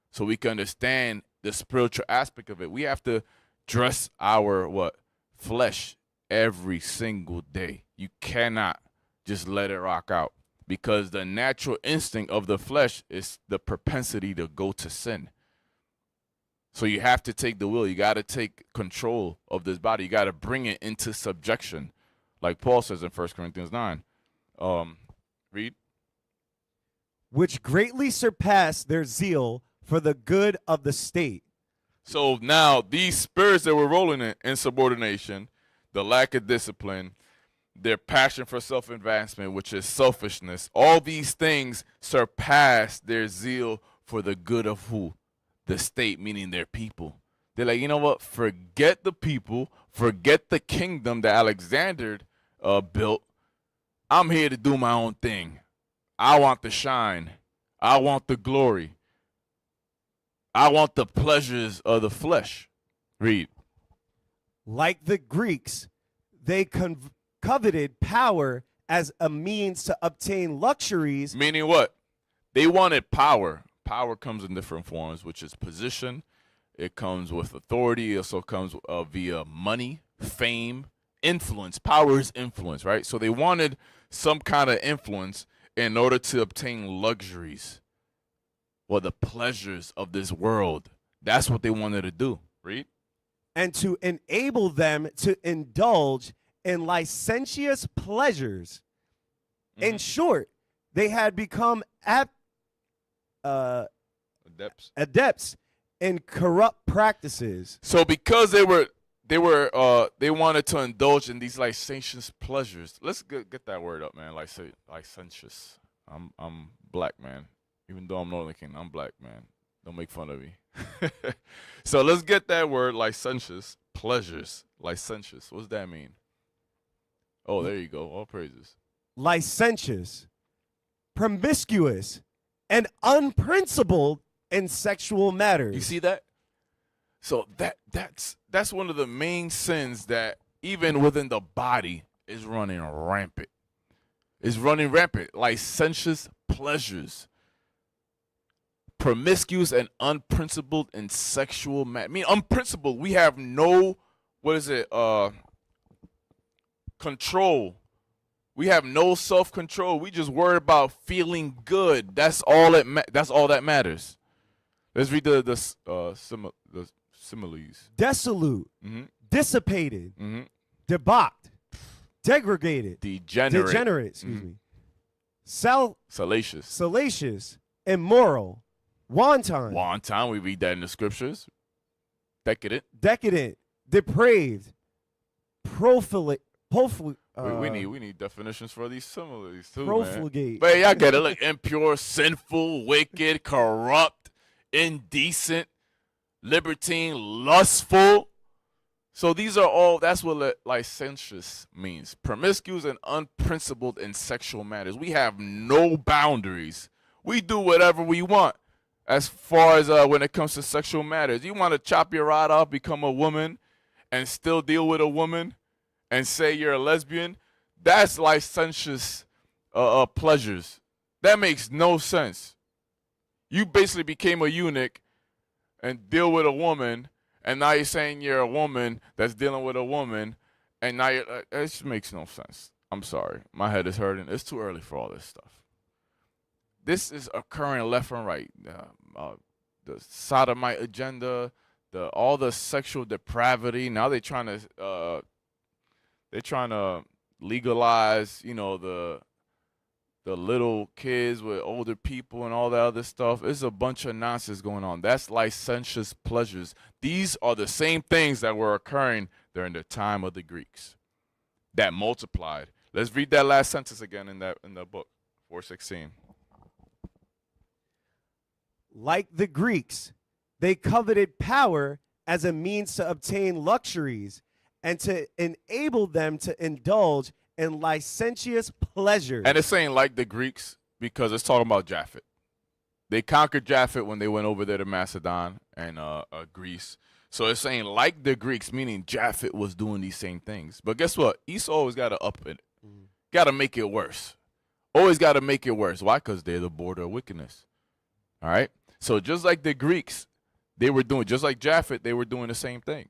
so we can understand the spiritual aspect of it. We have to dress our flesh every single day. You cannot just let it rock out, because the natural instinct of the flesh is the propensity to go to sin. So you have to take the will. You got to take control of this body. You got to bring it into subjection, like Paul says in 1 Corinthians 9. Read. Which greatly surpass their zeal for the good of the state. So now these spirits that we're rolling in, insubordination, the lack of discipline, their passion for self-advancement, which is selfishness, all these things surpass their zeal for the good of who? The state, meaning their people. They're like, you know what? Forget the people. Forget the kingdom that Alexander built. I'm here to do my own thing. I want the shine. I want the glory. I want the pleasures of the flesh. Read. Like the Greeks, they coveted power as a means to obtain luxuries. Meaning what? They wanted power. Power comes in different forms, which is position. It comes with authority. It also comes via money, fame, influence. Power is influence, right? So they wanted some kind of influence in order to obtain luxuries or the pleasures of this world. That's what they wanted to do. Read. And to enable them to indulge in licentious pleasures. In short, they had become adepts in corrupt practices. So because they wanted to indulge in these licentious pleasures. Let's get that word up, man. Licentious. I'm black, man. Even though I'm Northern King, I'm black, man. Don't make fun of me. So let's get that word, licentious pleasures. Licentious. What does that mean? Oh, there you go. All praises. Licentious, promiscuous, and unprincipled in sexual matters. You see that? So that's one of the main sins that even within the body is running rampant. Is running rampant. Licentious pleasures. Promiscuous and unprincipled in sexual matter. I mean, unprincipled. We have no, control. We have no self-control. We just worry about feeling good. That's all that matters. Let's read the similes. Dissolute, dissipated, debauched, degraded, degenerate. Excuse me. Salacious, immoral, wanton. We read that in the scriptures. Decadent, depraved, profligate, we need definitions for these similes too, Profligate. man. But y'all get it. Look, impure, sinful, wicked, corrupt, indecent, libertine, lustful. So these are all, that's what licentious means. Promiscuous and unprincipled in sexual matters. We have no boundaries. We do whatever we want as far as when it comes to sexual matters. You want to chop your rod off, become a woman, and still deal with a woman and say you're a lesbian? That's licentious pleasures. That makes no sense. You basically became a eunuch and deal with a woman, and now you're saying you're a woman that's dealing with a woman, and now it just makes no sense. I'm sorry. My head is hurting. It's too early for all this stuff. This is occurring left and right. The sodomite agenda, all the sexual depravity. Now they're trying to legalize, the little kids with older people and all that other stuff. There's a bunch of nonsense going on. That's licentious pleasures. These are the same things that were occurring during the time of the Greeks that multiplied. Let's read that last sentence again in the book, 4:16. Like the Greeks, they coveted power as a means to obtain luxuries and to enable them to indulge in licentious pleasures. And it's saying like the Greeks because it's talking about Japhet. They conquered Japhet when they went over there to Macedon and Greece. So it's saying like the Greeks, meaning Japhet was doing these same things. But guess what? Esau always got to up it. Got to make it worse. Always got to make it worse. Why? Because they're the border of wickedness. All right? So just like the Greeks, they were doing, just like Japhet, they were doing the same thing.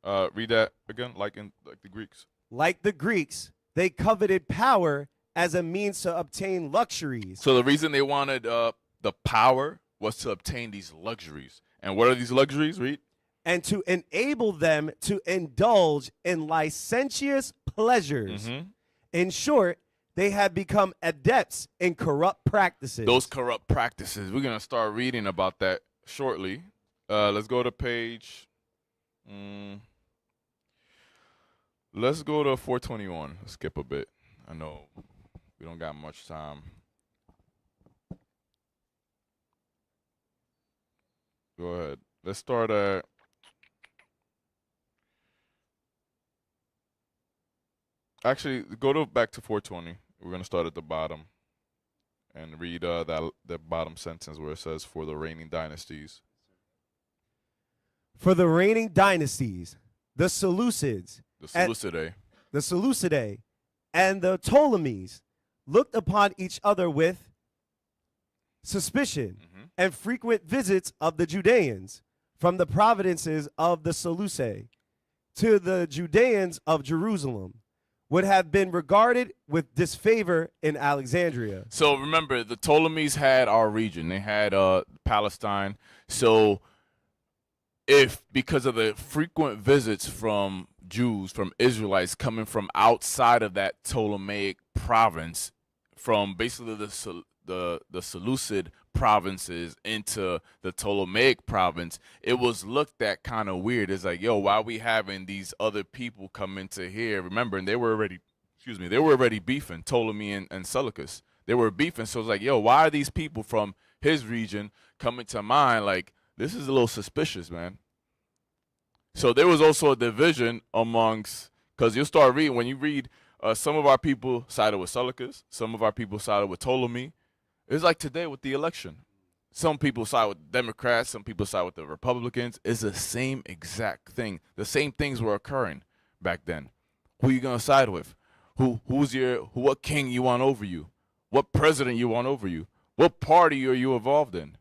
Read that again, like the Greeks. Like the Greeks, they coveted power as a means to obtain luxuries. So the reason they wanted the power was to obtain these luxuries. And what are these luxuries? Read. And to enable them to indulge in licentious pleasures. Mm-hmm. In short, they had become adepts in corrupt practices. Those corrupt practices. We're going to start reading about that shortly. Let's go to page. Let's go to 421. Let's skip a bit. I know we don't got much time. Go ahead. Let's start at. Actually, go back to 420. We're going to start at the bottom and read the bottom sentence where it says, for the reigning dynasties. For the reigning dynasties, the Seleucids, The Seleucidae. the Seleucidae, and the Ptolemies looked upon each other with suspicion and frequent visits of the Judeans from the provinces of the Seleucidae to the Judeans of Jerusalem would have been regarded with disfavor in Alexandria. So remember, the Ptolemies had our region. They had Palestine. So if because of the frequent visits from Jews, from Israelites coming from outside of that Ptolemaic province, from basically the Seleucid provinces into the Ptolemaic province, it was looked at kind of weird. It's like, yo, why are we having these other people come into here? Remember, and they were already beefing, Ptolemy and Seleucus. They were beefing, so it's like, yo, why are these people from his region coming to mine? Like, this is a little suspicious, man. So there was also a division amongst, because you'll start reading, when you read, some of our people sided with Seleucus, some of our people sided with Ptolemy. It's like today with the election. Some people side with the Democrats, some people side with the Republicans. It's the same exact thing. The same things were occurring back then. Who you gonna side with? What king you want over you? What president you want over you? What party are you involved in?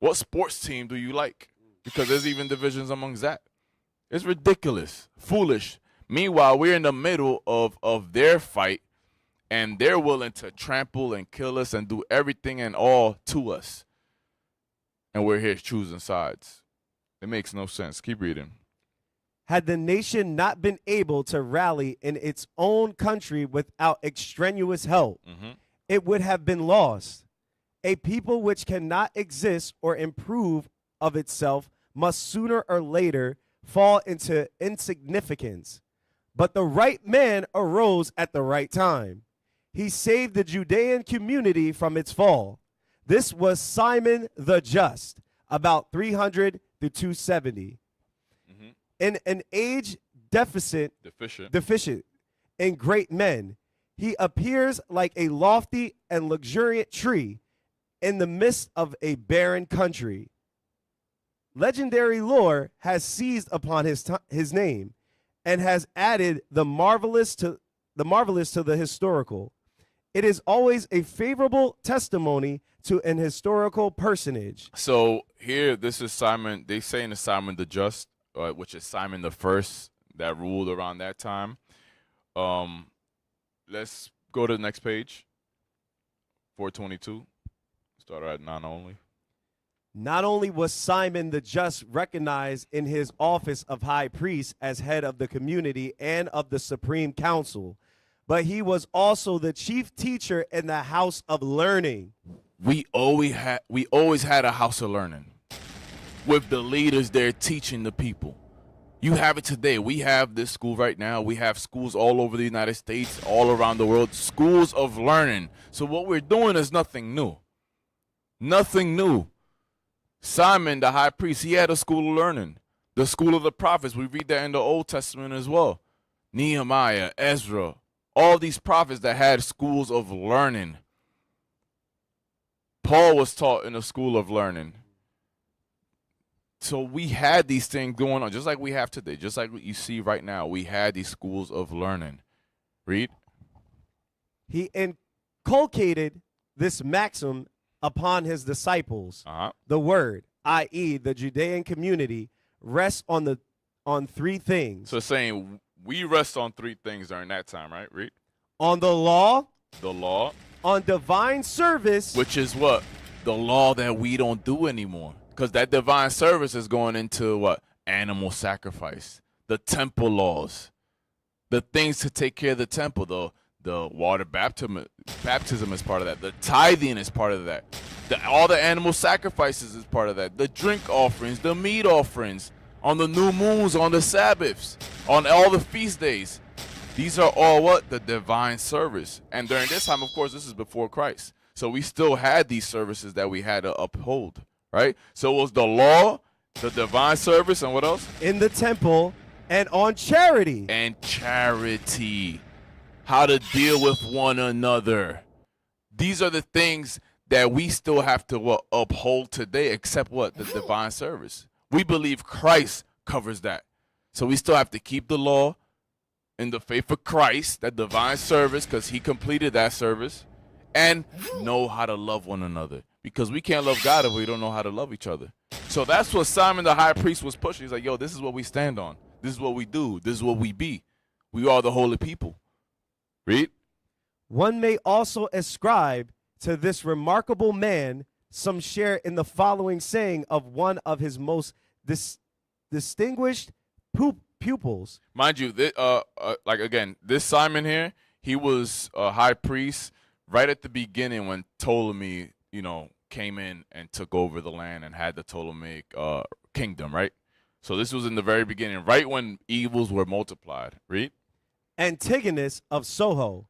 What sports team do you like? Because there's even divisions amongst that. It's ridiculous, foolish. Meanwhile, we're in the middle of their fight, and they're willing to trample and kill us and do everything and all to us. And we're here choosing sides. It makes no sense. Keep reading. Had the nation not been able to rally in its own country without extraneous help, it would have been lost. A people which cannot exist or improve of itself must sooner or later fall into insignificance. But the right man arose at the right time. He saved the Judean community from its fall. This was Simon the Just, about 300 to 270. In an age deficient in great men, he appears like a lofty and luxuriant tree in the midst of a barren country. Legendary lore has seized upon his name and has added the marvelous to the historical. It is always a favorable testimony to an historical personage. So here, this is Simon. They saying it's Simon the Just, which is Simon the First that ruled around that time. Let's go to the next page. 422. Start at 9 only. Not only was Simon the Just recognized in his office of high priest as head of the community and of the supreme council, but he was also the chief teacher in the house of learning. We always had a house of learning with the leaders there teaching the people. You have it today. We have this school right now. We have schools all over the United States, all around the world, schools of learning. So what we're doing is nothing new. Nothing new. Simon, the high priest, he had a school of learning. The school of the prophets. We read that in the Old Testament as well. Nehemiah, Ezra, all these prophets that had schools of learning. Paul was taught in a school of learning. So we had these things going on, just like we have today, just like what you see right now. We had these schools of learning. Read. He inculcated this maxim upon his disciples. The word, i.e., the Judean community, rests on three things. So it's saying we rest on three things during that time, right? Read. On the law. The law. On divine service. Which is what? The law that we don't do anymore. Because that divine service is going into what? Animal sacrifice. The temple laws. The things to take care of the temple. The water baptism is part of that. The tithing is part of that. All the animal sacrifices is part of that. The drink offerings, the meat offerings, on the new moons, on the Sabbaths, on all the feast days. These are all what? The divine service. And during this time, of course, this is before Christ. So we still had these services that we had to uphold, right? So it was the law, the divine service, and what else? In the temple, and on charity. And charity. How to deal with one another. These are the things that we still have to uphold today, except what? The divine service. We believe Christ covers that. So we still have to keep the law in the faith of Christ, that divine service, because he completed that service, and know how to love one another. Because we can't love God if we don't know how to love each other. So that's what Simon the high priest was pushing. He's like, yo, this is what we stand on. This is what we do. This is what we be. We are the holy people. Read. One may also ascribe to this remarkable man some share in the following saying of one of his most distinguished pupils. Mind you, like again, this Simon here, he was a high priest right at the beginning when Ptolemy, came in and took over the land and had the Ptolemaic kingdom, right? So this was in the very beginning, right when evils were multiplied. Read. Antigonus of Soho,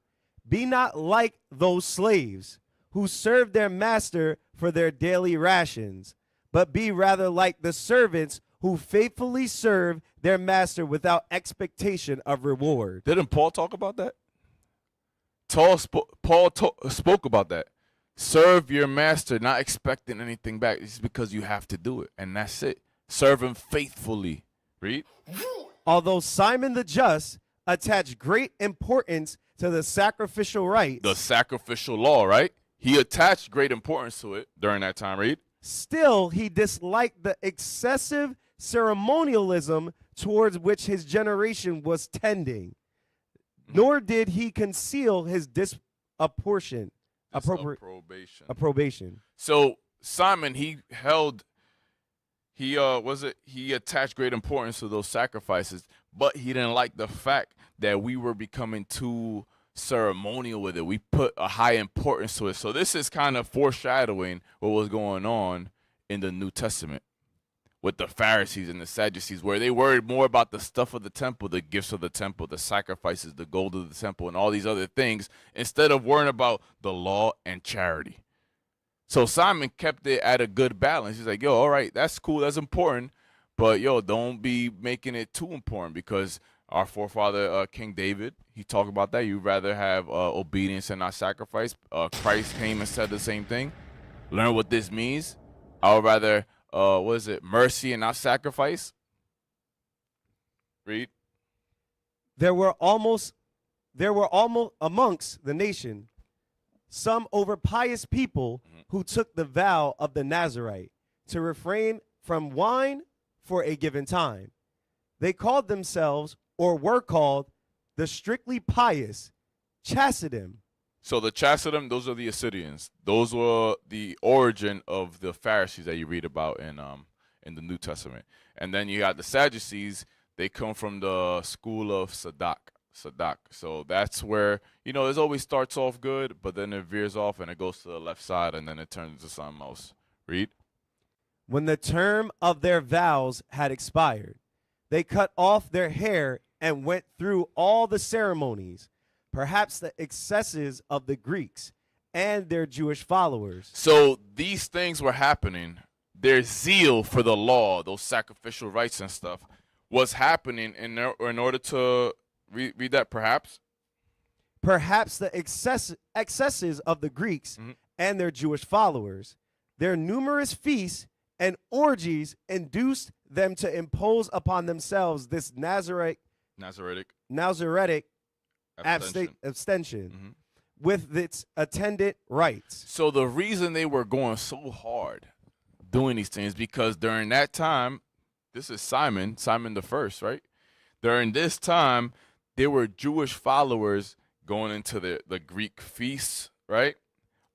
be not like those slaves who serve their master for their daily rations, but be rather like the servants who faithfully serve their master without expectation of reward. Didn't Paul talk about that? Paul spoke about that. Serve your master, not expecting anything back. It's because you have to do it, and that's it. Serve him faithfully. Read. Although Simon the Just attached great importance to the sacrificial rites. The sacrificial law, right? He attached great importance to it during that time. Read. Still, he disliked the excessive ceremonialism towards which his generation was tending, nor did he conceal his approbation. So Simon, he attached great importance to those sacrifices, but he didn't like the fact that we were becoming too ceremonial with it. We put a high importance to it. So this is kind of foreshadowing what was going on in the New Testament. with the Pharisees and the Sadducees, where they worried more about the stuff of the temple, the gifts of the temple, the sacrifices, the gold of the temple, and all these other things, instead of worrying about the law and charity. So Simon kept it at a good balance. He's like, yo, all right, that's cool, that's important, but yo, don't be making it too important, because our forefather, King David, he talked about that. You'd rather have obedience and not sacrifice. Christ came and said the same thing. Learn what this means. I would rather, mercy and not sacrifice. Read. There were almost amongst the nation some overpious people who took the vow of the Nazarite to refrain from wine for a given time. They called themselves, or were called, the strictly pious Chassidim. So the Chassidim, those are the Assyrians. Those were the origin of the Pharisees that you read about in the New Testament. And then you got the Sadducees. They come from the school of Sadak. So that's where, it always starts off good, but then it veers off and it goes to the left side, and then it turns into something else. Read. When the term of their vows had expired, they cut off their hair and went through all the ceremonies, perhaps the excesses of the Greeks and their Jewish followers. So these things were happening. Their zeal for the law, those sacrificial rites and stuff, was happening in order to read that. Perhaps the excesses of the Greeks and their Jewish followers. Their numerous feasts and orgies induced them to impose upon themselves this Nazaritic abstention with its attendant rites. So the reason they were going so hard doing these things, because during that time, this is Simon the First, right? During this time, there were Jewish followers going into the Greek feasts, right?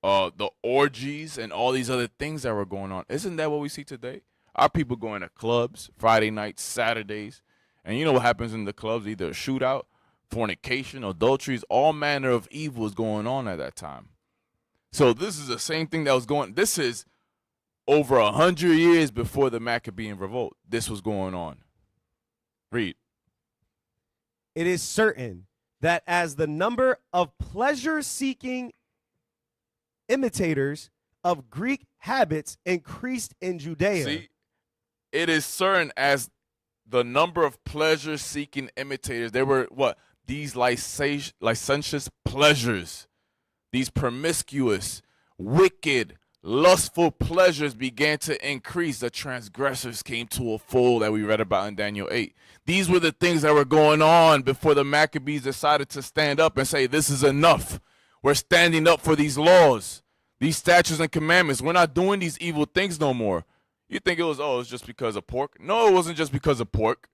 The orgies and all these other things that were going on. Isn't that what we see today? Our people going to clubs Friday nights, Saturdays, and you know what happens in the clubs? Either a shootout, fornication, adulteries, all manner of evil is going on at that time. So this is the same thing that was going. This is over 100 years before the Maccabean revolt. This was going on. Read. It is certain that as the number of pleasure-seeking imitators of Greek habits increased in Judea. See, it is certain as the number of pleasure-seeking imitators, there were what? These licentious pleasures, these promiscuous, wicked, lustful pleasures began to increase. The transgressors came to a full that we read about in Daniel 8. These were the things that were going on before the Maccabees decided to stand up and say, this is enough. We're standing up for these laws, these statutes and commandments. We're not doing these evil things no more. You think it's just because of pork? No, it wasn't just because of pork.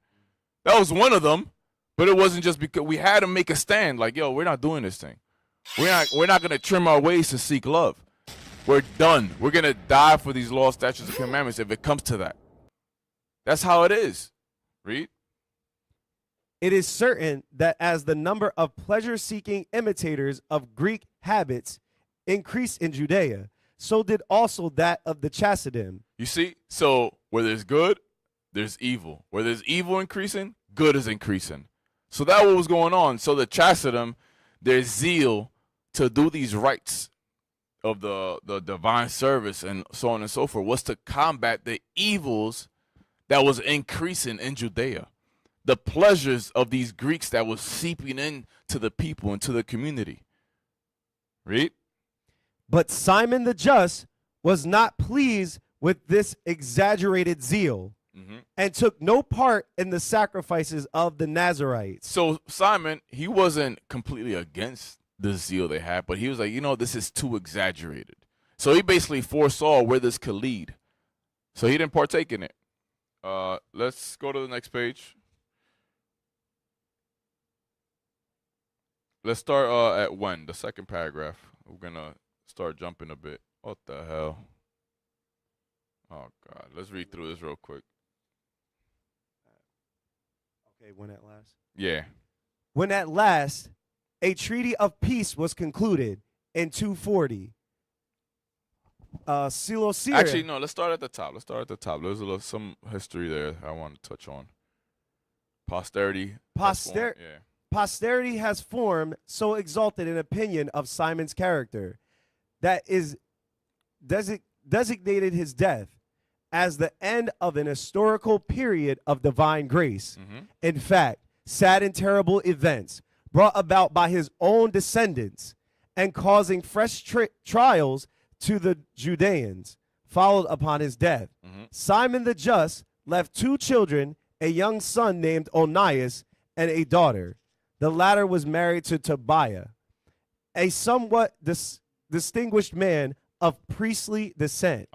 That was one of them, but it wasn't just because. We had to make a stand like, yo, we're not doing this thing. We're not going to trim our ways to seek love. We're done. We're going to die for these laws, statutes, and commandments if it comes to that. That's how it is. Read. It is certain that as the number of pleasure-seeking imitators of Greek habits increased in Judea, so did also that of the Chassidim. You see? So where there's good, there's evil. Where there's evil increasing, good is increasing. So that's what was going on. So the Chassidim, their zeal to do these rites of the divine service and so on and so forth was to combat the evils that was increasing in Judea. The pleasures of these Greeks that was seeping into the people, into the community. Read. But Simon the Just was not pleased with this exaggerated zeal and took no part in the sacrifices of the Nazarites. So Simon, he wasn't completely against the zeal they had, but he was like, this is too exaggerated. So he basically foresaw where this could lead. So he didn't partake in it. Let's go to the next page. Let's start at when, the second paragraph. We're going to start jumping a bit. What the hell? Oh, God. Let's read through this real quick. Okay, when at last? Yeah. When at last a treaty of peace was concluded in 240. Seleucia. Actually, no. Let's start at the top. There's some history there I want to touch on. Posterity. Yeah. Posterity has formed so exalted an opinion of Simon's character that is designated his death as the end of an historical period of divine grace. In fact, sad and terrible events brought about by his own descendants and causing fresh trials to the Judeans followed upon his death. Simon the Just left 2 children, a young son named Onias and a daughter. The latter was married to Tobiah, a somewhat distinguished man of priestly descent.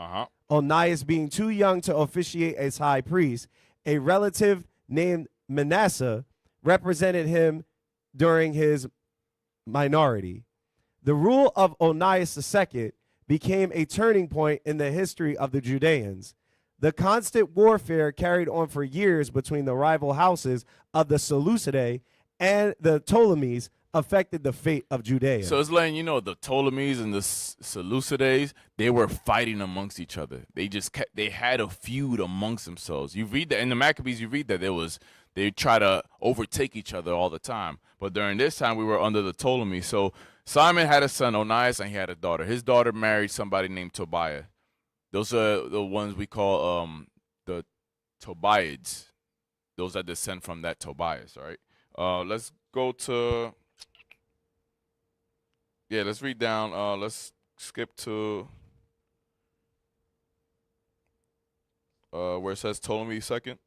Onias being too young to officiate as high priest, a relative named Manasseh represented him during his minority. The rule of Onias II became a turning point in the history of the Judeans. The constant warfare carried on for years between the rival houses of the Seleucidae and the Ptolemies affected the fate of Judea. So it's letting you know the Ptolemies and the Seleucidae, they were fighting amongst each other. They had a feud amongst themselves. You read that in the Maccabees. You read that they try to overtake each other all the time. But during this time, we were under the Ptolemies. So Simon had a son, Onias, and he had a daughter. His daughter married somebody named Tobiah. Those are the ones we call the Tobiads. Those that descend from that Tobias, all right? Let's go to, let's read down. Let's skip to where it says Ptolemy II. Yes, sir.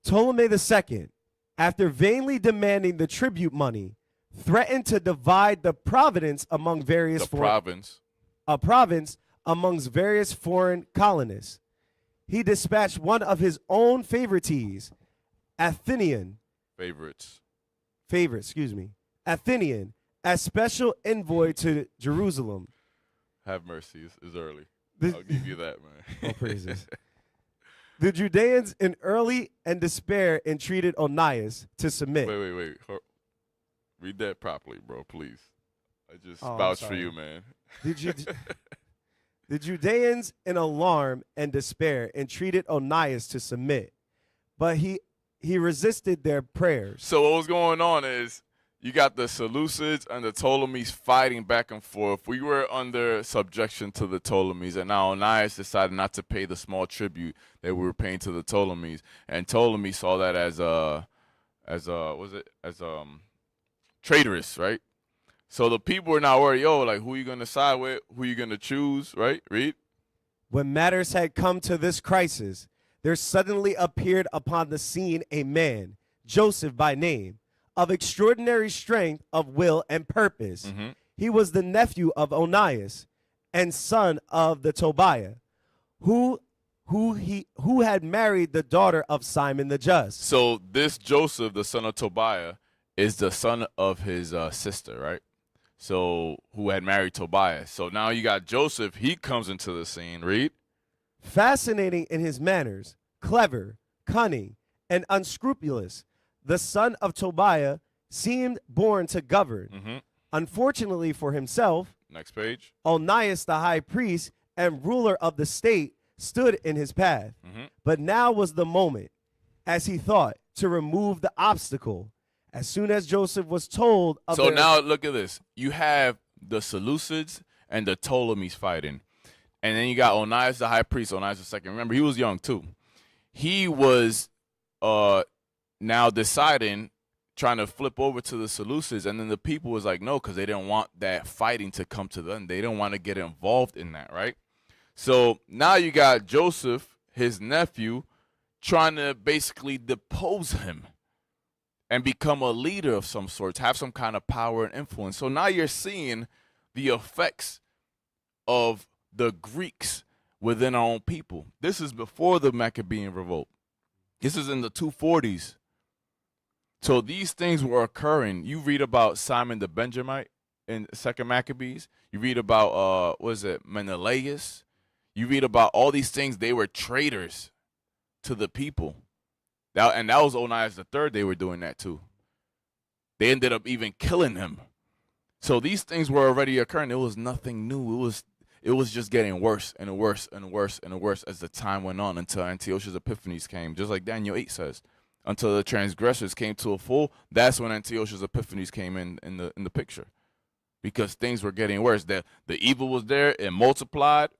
Ptolemy II, after vainly demanding the tribute money, threatened to divide the province among various province amongst various foreign colonists. He dispatched one of his own Athenian, as special envoy to Jerusalem. Have mercy, it's early. I'll give you that, man. All praises. The Judeans in early and despair entreated Onias to submit. Wait. Read that properly, bro, please. I just vouch for you, man. The Judeans in alarm and despair entreated Onias to submit, but he resisted their prayers. So what was going on is you got the Seleucids and the Ptolemies fighting back and forth. We were under subjection to the Ptolemies, and now Onias decided not to pay the small tribute that we were paying to the Ptolemies, and Ptolemy saw that as traitorous, right? So the people were now worried, who are you going to side with? Who are you going to choose, right? Read. When matters had come to this crisis, there suddenly appeared upon the scene a man, Joseph by name, of extraordinary strength of will and purpose. He was the nephew of Onias and son of the Tobiah, who had married the daughter of Simon the Just. So this Joseph, the son of Tobiah, is the son of his sister, right? So who had married Tobiah. So now you got Joseph. He comes into the scene. Read. Fascinating in his manners, clever, cunning, and unscrupulous, the son of Tobiah seemed born to govern. Unfortunately for himself, next page, Onias the high priest and ruler of the state stood in his path. But now was the moment, as he thought, to remove the obstacle. As soon as Joseph was told of So now look at this. You have the Seleucids and the Ptolemies fighting. And then you got Onias the high priest, Onias II. Remember, he was young too. He was now deciding, trying to flip over to the Seleucids, and then the people was like, no, because they didn't want that fighting to come to them. They didn't want to get involved in that, right? So now you got Joseph, his nephew, trying to basically depose him and become a leader of some sort, have some kind of power and influence. So now you're seeing the effects of the Greeks within our own people. This is before the Maccabean revolt. This is in the 240s. So these things were occurring. You read about Simon the Benjamite in 2 Maccabees. You read about, Menelaus. You read about all these things. They were traitors to the people. And that was Onias III. They were doing that too. They ended up even killing him. So these things were already occurring. It was nothing new. It was just getting worse and worse and worse and worse as the time went on until Antiochus Epiphanes came, just like Daniel 8 says. Until the transgressors came to a full, that's when Antiochus Epiphanes came in the picture. Because things were getting worse. The evil was there, it multiplied,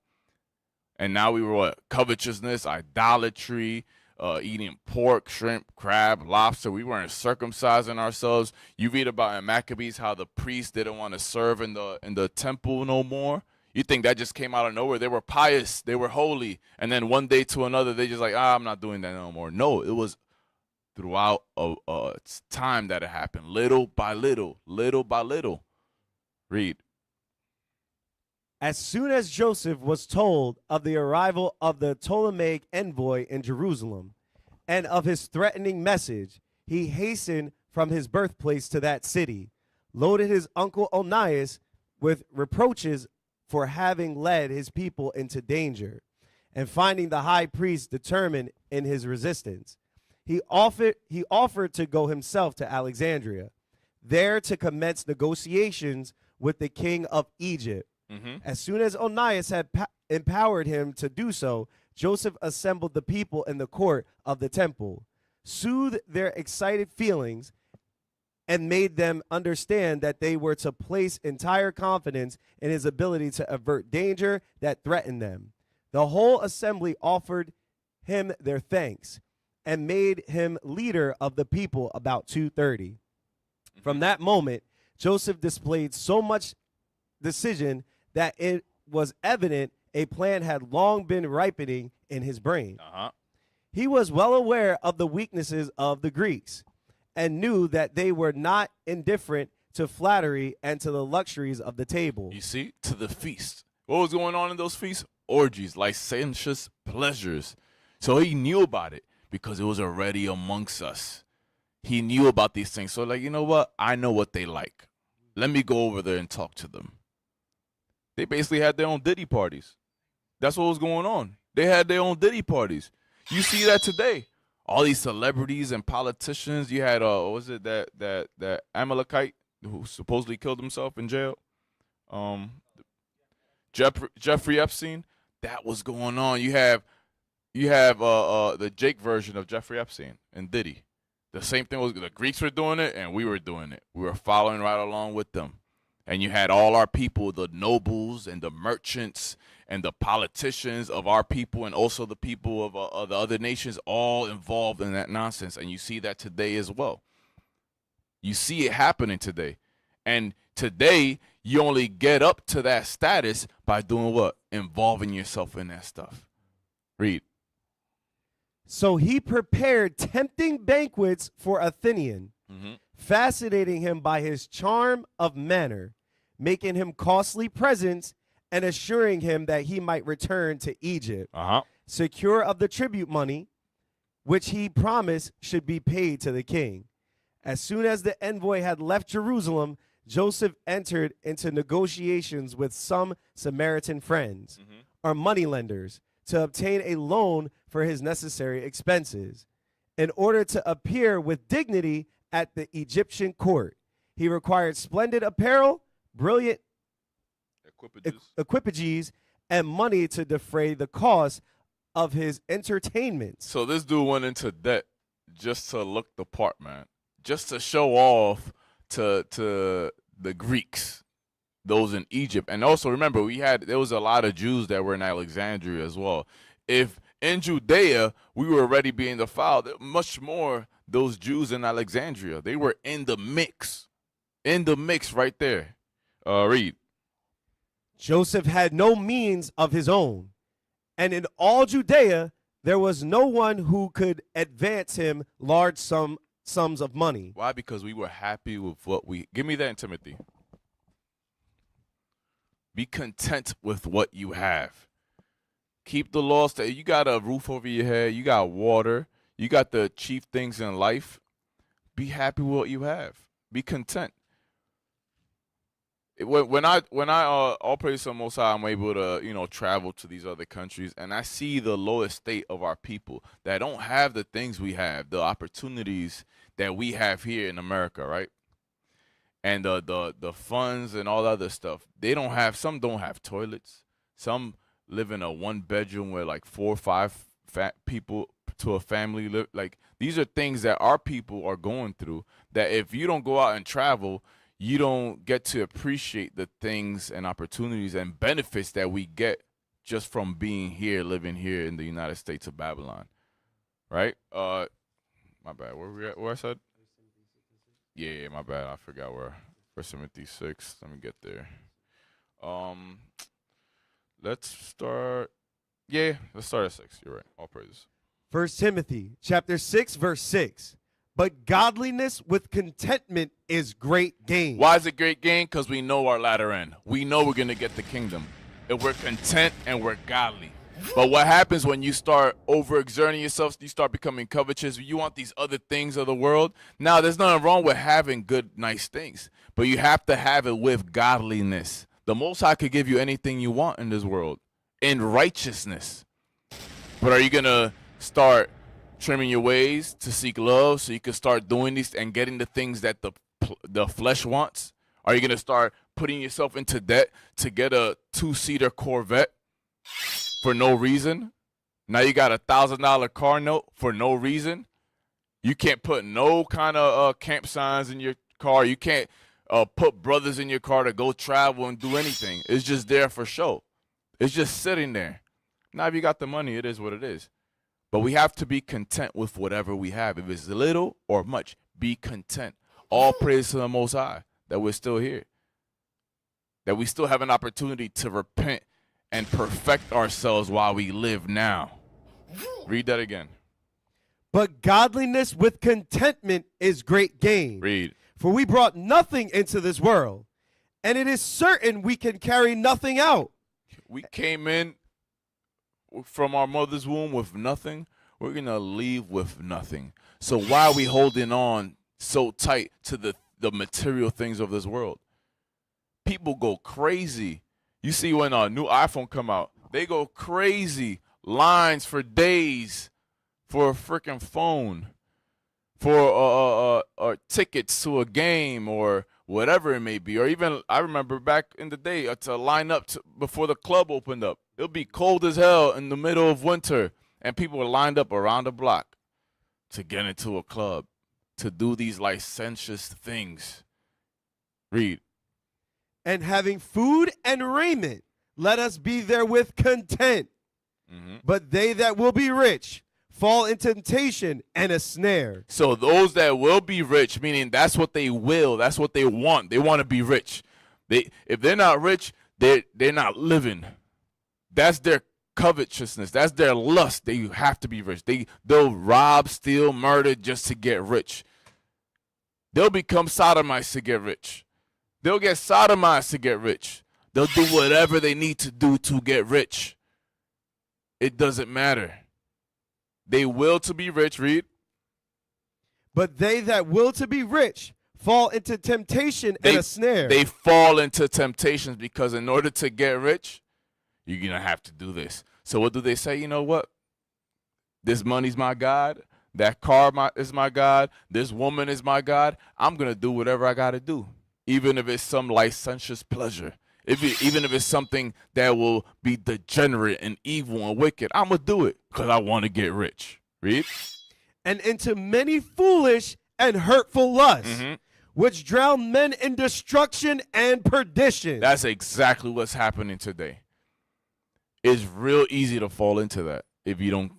and now we were what? Covetousness, idolatry, eating pork, shrimp, crab, lobster. We weren't circumcising ourselves. You read about in Maccabees how the priests didn't want to serve in the temple no more. You think that just came out of nowhere? They were pious, they were holy, and then one day to another they just like, I'm not doing that no more. No, it was throughout a time that it happened, little by little, little by little. Read. As soon as Joseph was told of the arrival of the Ptolemaic envoy in Jerusalem and of his threatening message, he hastened from his birthplace to that city, loaded his uncle Onias with reproaches for having led his people into danger, and finding the high priest determined in his resistance, he offered to go himself to Alexandria, there to commence negotiations with the king of Egypt. As soon as Onias had empowered him to do so, Joseph assembled the people in the court of the temple, soothed their excited feelings, and made them understand that they were to place entire confidence in his ability to avert danger that threatened them. The whole assembly offered him their thanks and made him leader of the people about 2:30. From that moment, Joseph displayed so much decision that it was evident a plan had long been ripening in his brain. He was well aware of the weaknesses of the Greeks and knew that they were not indifferent to flattery and to the luxuries of the table. You see, to the feast. What was going on in those feasts? Orgies, licentious pleasures. So he knew about it because it was already amongst us. He knew about these things. So like, you know what? I know what they like. Let me go over there and talk to them. They basically had their own Diddy parties. That's what was going on. They had their own Diddy parties. You see that today. All these celebrities and politicians. You had what was it that Amalekite who supposedly killed himself in jail? Jeffrey Epstein. That was going on. You have the Jake version of Jeffrey Epstein and Diddy. The same thing was the Greeks were doing it and we were doing it. We were following right along with them. And you had all our people, the nobles and the merchants and the politicians of our people and also the people of the other nations all involved in that nonsense. And you see that today as well. You see it happening today. And today, you only get up to that status by doing what? Involving yourself in that stuff. Read. So he prepared tempting banquets for Athenian, fascinating him by his charm of manner, making him costly presents, and assuring him that he might return to Egypt, secure of the tribute money, which he promised should be paid to the king. As soon as the envoy had left Jerusalem, Joseph entered into negotiations with some Samaritan friends or moneylenders to obtain a loan for his necessary expenses. In order to appear with dignity at the Egyptian court, he required splendid apparel, brilliant equipages, and money to defray the cost of his entertainments. So this dude went into debt just to look the part, man. Just to show off to the Greeks, those in Egypt. And also remember, there was a lot of Jews that were in Alexandria as well. If in Judea we were already being defiled, much more those Jews in Alexandria. They were in the mix. In the mix right there. Read. Joseph had no means of his own, and in all Judea there was no one who could advance him large sums of money. Why? Because we were happy with what we... Give me that in Timothy. Be content with what you have. Keep the laws. You got a roof over your head. You got water. You got the chief things in life. Be happy with what you have. Be content. When I all praise to the Most High, I'm able to travel to these other countries, and I see the lowest state of our people that don't have the things we have, the opportunities that we have here in America, right? and the funds and all the other stuff. Some don't have toilets. Some live in a 1-bedroom where like 4 or 5 people to a family live. Like, these are things that our people are going through, that if you don't go out and travel, you don't get to appreciate the things and opportunities and benefits that we get just from being here, living here in the United States of Babylon. Right? My bad. Where we at? Where I said? Yeah, my bad. I forgot where. 1 Timothy 6. Let me get there. Let's start. Yeah, let's start at 6. You're right. All praises. 1 Timothy chapter 6, verse 6. But godliness with contentment is great gain. Why is it great gain? Because we know our latter end. We know we're going to get the kingdom. If we're content and we're godly. But what happens when you start overexerting yourself, you start becoming covetous, you want these other things of the world? Now, there's nothing wrong with having good, nice things. But you have to have it with godliness. The Most High could give you anything you want in this world. In righteousness. But are you going to start trimming your ways to seek love so you can start doing these and getting the things that the flesh wants? Are you going to start putting yourself into debt to get a 2-seater Corvette for no reason? Now you got $1,000 car note for no reason. You can't put no kind of camp signs in your car. You can't put brothers in your car to go travel and do anything. It's just there for show. It's just sitting there. Now if you got the money, it is what it is. But we have to be content with whatever we have. If it's little or much, be content. All praise to the Most High that we're still here. That we still have an opportunity to repent and perfect ourselves while we live now. Read that again. But godliness with contentment is great gain. Read. For we brought nothing into this world, and it is certain we can carry nothing out. We came in from our mother's womb with nothing. We're going to leave with nothing. So why are we holding on so tight to the material things of this world? People go crazy. You see when a new iPhone come out, they go crazy. Lines for days for a freaking phone, for tickets to a game or whatever it may be. Or even, I remember back in the day, to line up before the club opened up. It'll be cold as hell in the middle of winter, and people were lined up around the block to get into a club, to do these licentious things. Read. And having food and raiment, let us be therewith content. Mm-hmm. But they that will be rich fall in temptation and a snare. So those that will be rich, meaning that's what they will, that's what they want. They want to be rich. If they're not rich, they're not living. That's their covetousness. That's their lust. They have to be rich. They'll rob, steal, murder just to get rich. They'll become sodomites to get rich. They'll get sodomized to get rich. They'll do whatever they need to do to get rich. It doesn't matter. They will to be rich. Read. But they that will to be rich fall into temptation and a snare. They fall into temptations because in order to get rich, you're going to have to do this. So what do they say? You know what? This money's my God. That car is my God. This woman is my God. I'm going to do whatever I got to do, even if it's some licentious pleasure. Even if it's something that will be degenerate and evil and wicked, I'm going to do it because I want to get rich. Read. And into many foolish and hurtful lusts, which drown men in destruction and perdition. That's exactly what's happening today. It's real easy to fall into that if you don't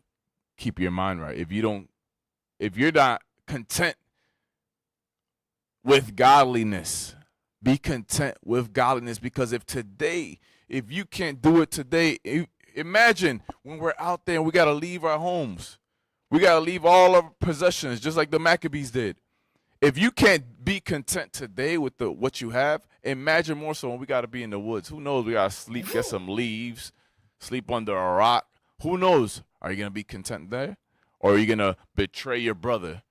keep your mind right. If you're not content with godliness, be content with godliness, because if you can't do it today, imagine when we're out there and we got to leave our homes. We got to leave all our possessions, just like the Maccabees did. If you can't be content today with what you have, imagine more so when we got to be in the woods. Who knows? We got to sleep, get some leaves, sleep under a rock. Who knows? Are you going to be content there? Or are you going to betray your brother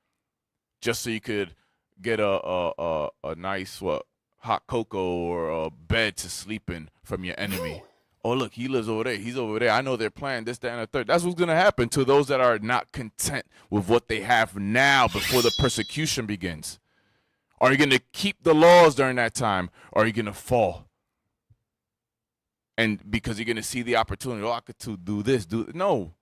just so you could get a nice, hot cocoa or a bed to sleep in from your enemy? Oh, look, he lives over there. He's over there. I know they're planning this, that, and the third. That's what's going to happen to those that are not content with what they have now before the persecution begins. Are you going to keep the laws during that time? Or are you going to fall? And because you're going to see the opportunity, oh, I could do this. No,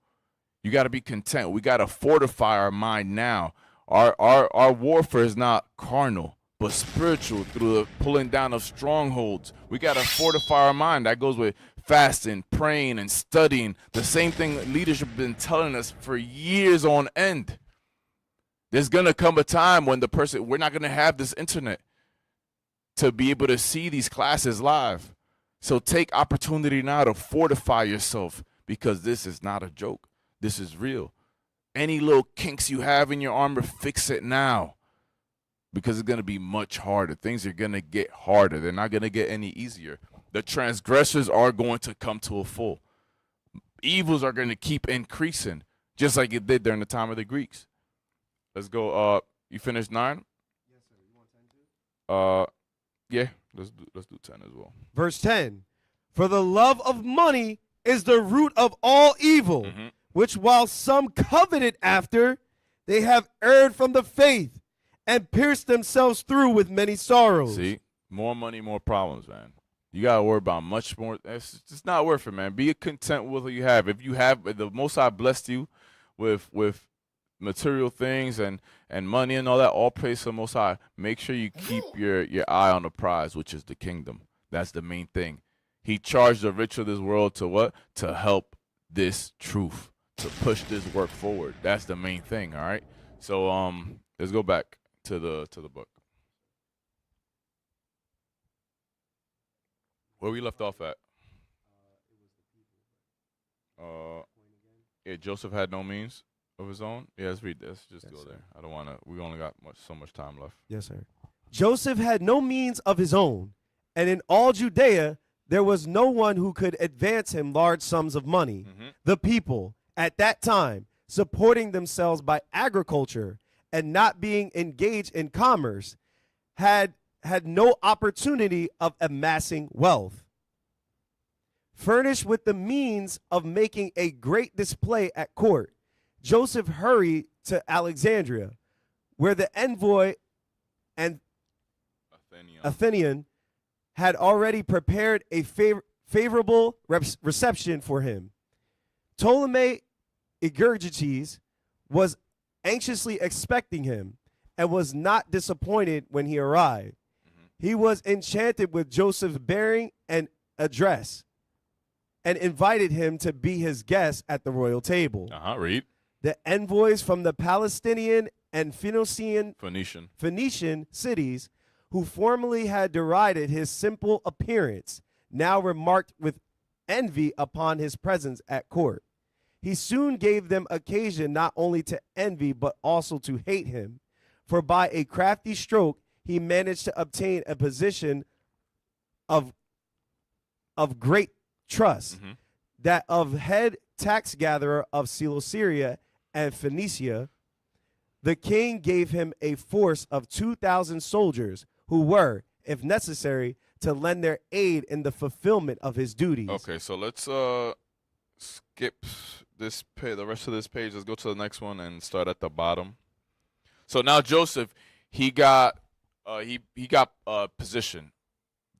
you got to be content. We got to fortify our mind now. Our warfare is not carnal, but spiritual through the pulling down of strongholds. We got to fortify our mind. That goes with fasting, praying, and studying. The same thing leadership has been telling us for years on end. There's going to come a time when we're not going to have this internet to be able to see these classes live. So take opportunity now to fortify yourself, because this is not a joke. This is real. Any little kinks you have in your armor, fix it now, because it's going to be much harder. Things are going to get harder. They're not going to get any easier. The transgressors are going to come to a full. Evils are going to keep increasing, just like it did during the time of the Greeks. Let's go. You finished 9? Yes, sir. You want 10 too? Yeah. Let's do 10 as well. Verse 10. For the love of money is the root of all evil, which while some coveted after, they have erred from the faith and pierced themselves through with many sorrows. See, more money, more problems, man. You got to worry about much more. It's just not worth it, man. Be content with what you have. If the Most High blessed you with material things and money and all that, all praise to the Most High. Make sure you keep your eye on the prize, which is the kingdom. That's the main thing. He charged the rich of this world to what? To help this truth, to push this work forward. That's the main thing, all right? So let's go back to the book. Where we left off at? Yeah, Joseph had no means of his own. Yeah, let's read this. Just go there. I don't want to. We only got so much time left. Yes, sir. Joseph had no means of his own, and in all Judea there was no one who could advance him large sums of money. The people at that time, supporting themselves by agriculture and not being engaged in commerce, had no opportunity of amassing wealth. Furnished with the means of making a great display at court, Joseph hurried to Alexandria, where the envoy and Athenian had already prepared a favorable reception for him. Ptolemy Euergetes was anxiously expecting him and was not disappointed when he arrived. He was enchanted with Joseph's bearing and address and invited him to be his guest at the royal table. Read. The envoys from the Palestinian and Phoenician cities, who formerly had derided his simple appearance, now remarked with envy upon his presence at court. He soon gave them occasion not only to envy but also to hate him, for by a crafty stroke he managed to obtain a position of great trust, that of head tax gatherer of Cilicia and Phoenicia. The king gave him a force of 2,000 soldiers who were, if necessary, to lend their aid in the fulfillment of his duties. Okay, so let's skip this page, the rest of this page. Let's go to the next one and start at the bottom. So now Joseph, he got position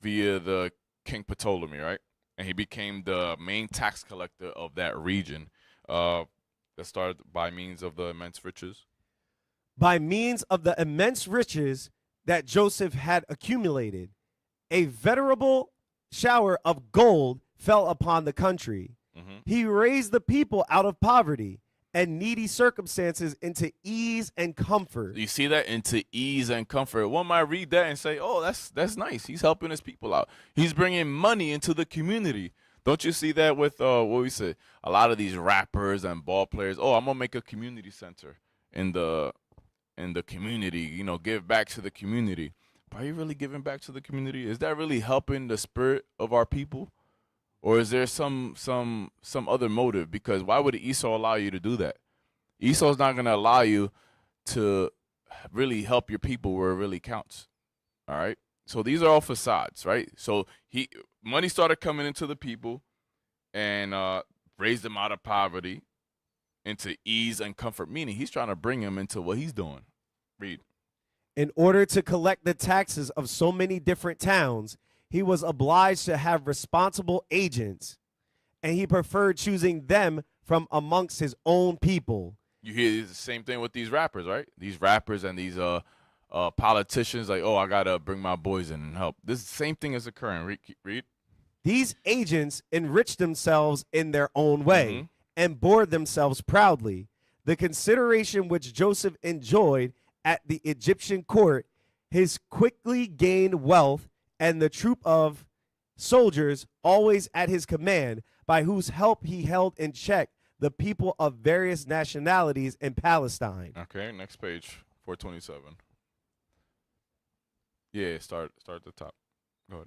via the King Ptolemy, right? And he became the main tax collector of that region. That started by means of the immense riches. By means of the immense riches that Joseph had accumulated, a veritable shower of gold fell upon the country. He raised the people out of poverty and needy circumstances into ease and comfort. You see that? Into ease and comfort. One might read that and say, oh, that's nice. He's helping his people out. He's bringing money into the community. Don't you see that with what we say? A lot of these rappers and ball players. Oh, I'm gonna make a community center in the community. You know, give back to the community. But are you really giving back to the community? Is that really helping the spirit of our people, or is there some other motive? Because why would Esau allow you to do that? Esau's not gonna allow you to really help your people where it really counts. All right. So these are all facades, right? So money started coming into the people and raised them out of poverty into ease and comfort, meaning he's trying to bring them into what he's doing. Read. In order to collect the taxes of so many different towns, he was obliged to have responsible agents, and he preferred choosing them from amongst his own people. You hear the same thing with these rappers, right? These rappers and these politicians, like, oh, I gotta bring my boys in and help. This same thing is occurring. Read. These agents enriched themselves in their own way and bore themselves proudly. The consideration which Joseph enjoyed at the Egyptian court, his quickly gained wealth, and the troop of soldiers always at his command, by whose help he held in check the people of various nationalities in Palestine. Okay, next page, 427. Yeah, start at the top. Go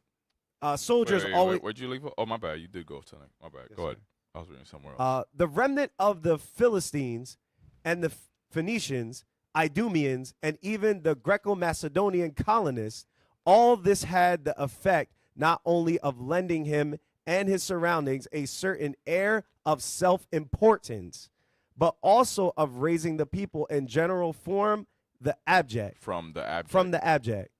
ahead. Soldiers always. Where'd you leave? Oh, my bad. You did go tonight. My bad. Yes, go ahead. sir. I was reading somewhere else. The remnant of the Philistines and the Phoenicians, Idumeans, and even the Greco-Macedonian colonists, all this had the effect not only of lending him and his surroundings a certain air of self-importance, but also of raising the people in general from the abject. From the abject.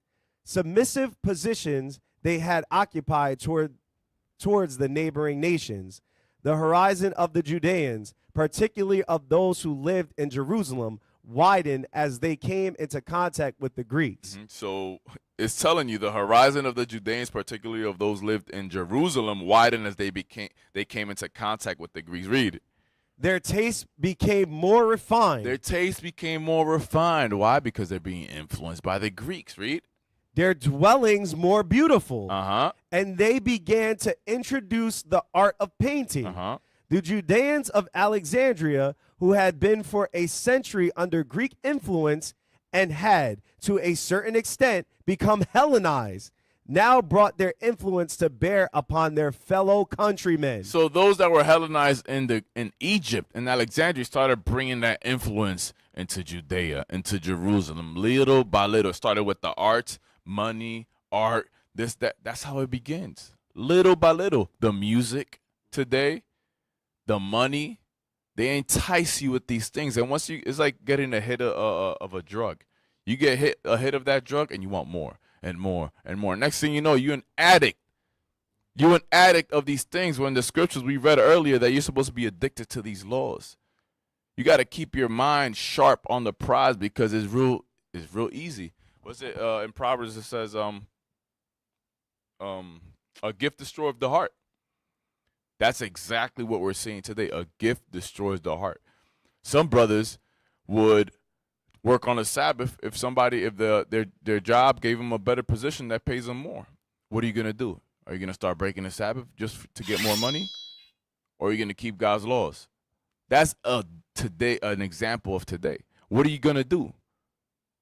Submissive positions they had occupied towards the neighboring nations. The horizon of the Judeans, particularly of those who lived in Jerusalem, widened as they came into contact with the Greeks. So it's telling you the horizon of the Judeans, particularly of those lived in Jerusalem, widened as they came into contact with the Greeks. Read. Their taste became more refined. Why? Because they're being influenced by the Greeks. Read. Their dwellings more beautiful. And they began to introduce the art of painting. The Judeans of Alexandria, who had been for a century under Greek influence and had, to a certain extent, become Hellenized, now brought their influence to bear upon their fellow countrymen. So those that were Hellenized in Egypt and Alexandria started bringing that influence into Judea, into Jerusalem, little by little. Started with the arts, money, art, this, that. That's how it begins. Little by little. The music today, the money, they entice you with these things. And once it's like getting a hit of a drug. You get a hit of that drug and you want more and more and more. Next thing you know, you're an addict. You're an addict of these things. When the scriptures we read earlier that you're supposed to be addicted to these laws. You got to keep your mind sharp on the prize because it's real easy. What's it in Proverbs? It says a gift destroys the heart. That's exactly what we're seeing today. A gift destroys the heart. Some brothers would work on a Sabbath if their job gave them a better position that pays them more. What are you gonna do? Are you gonna start breaking the Sabbath just to get more money, or are you gonna keep God's laws? That's an example of today. What are you gonna do?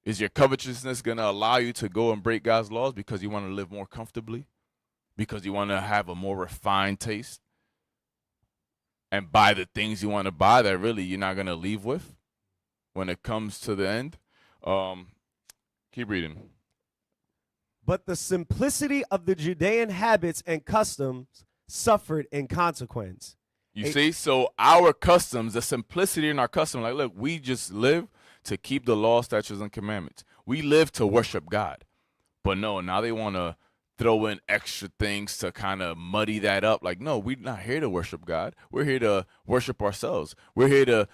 Is your covetousness gonna allow you to go and break God's laws because you want to live more comfortably, because you want to have a more refined taste, and buy the things you want to buy that really you're not gonna leave with when it comes to the end? Keep reading. But the simplicity of the Judean habits and customs suffered in consequence. You see, so our customs, the simplicity in our custom, like, look, we just live to keep the law, statutes, and commandments. We live to worship God. But no, now they want to throw in extra things to kind of muddy that up. Like, no, we're not here to worship God. We're here to worship ourselves. We're here to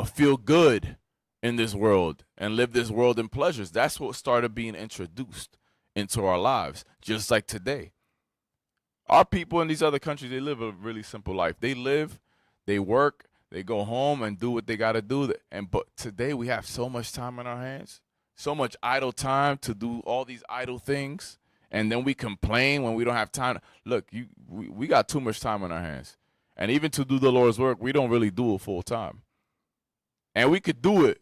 feel good in this world and live this world in pleasures. That's what started being introduced into our lives, just like today. Our people in these other countries, they live a really simple life. They live, they work, they go home and do what they got to do. But today we have so much time in our hands, so much idle time to do all these idle things. And then we complain when we don't have time. Look, we got too much time on our hands. And even to do the Lord's work, we don't really do it full time. And we could do it.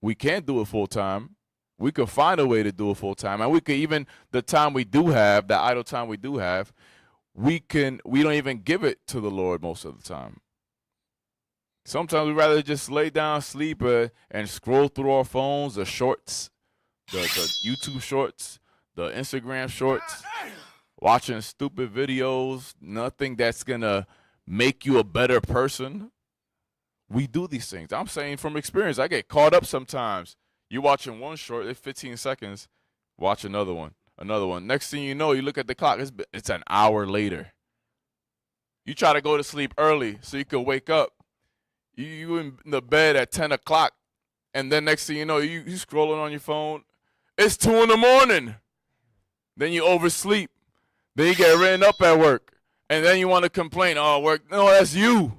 We can't do it full time. We could find a way to do it full time. And we could even, the time we do have, the idle time we do have, we don't even give it to the Lord most of the time. Sometimes we'd rather just lay down, sleep, and scroll through our phones, the shorts, the YouTube shorts, the Instagram shorts, watching stupid videos, nothing that's going to make you a better person. We do these things. I'm saying from experience, I get caught up sometimes. You watching one short, it's 15 seconds. Watch another one. Next thing you know, you look at the clock. It's an hour later. You try to go to sleep early so you can wake up. You in the bed at 10 o'clock, and then next thing you know, you scrolling on your phone. It's 2 in the morning. Then you oversleep. Then you get written up at work, and then you want to complain. Oh, work. No, that's you.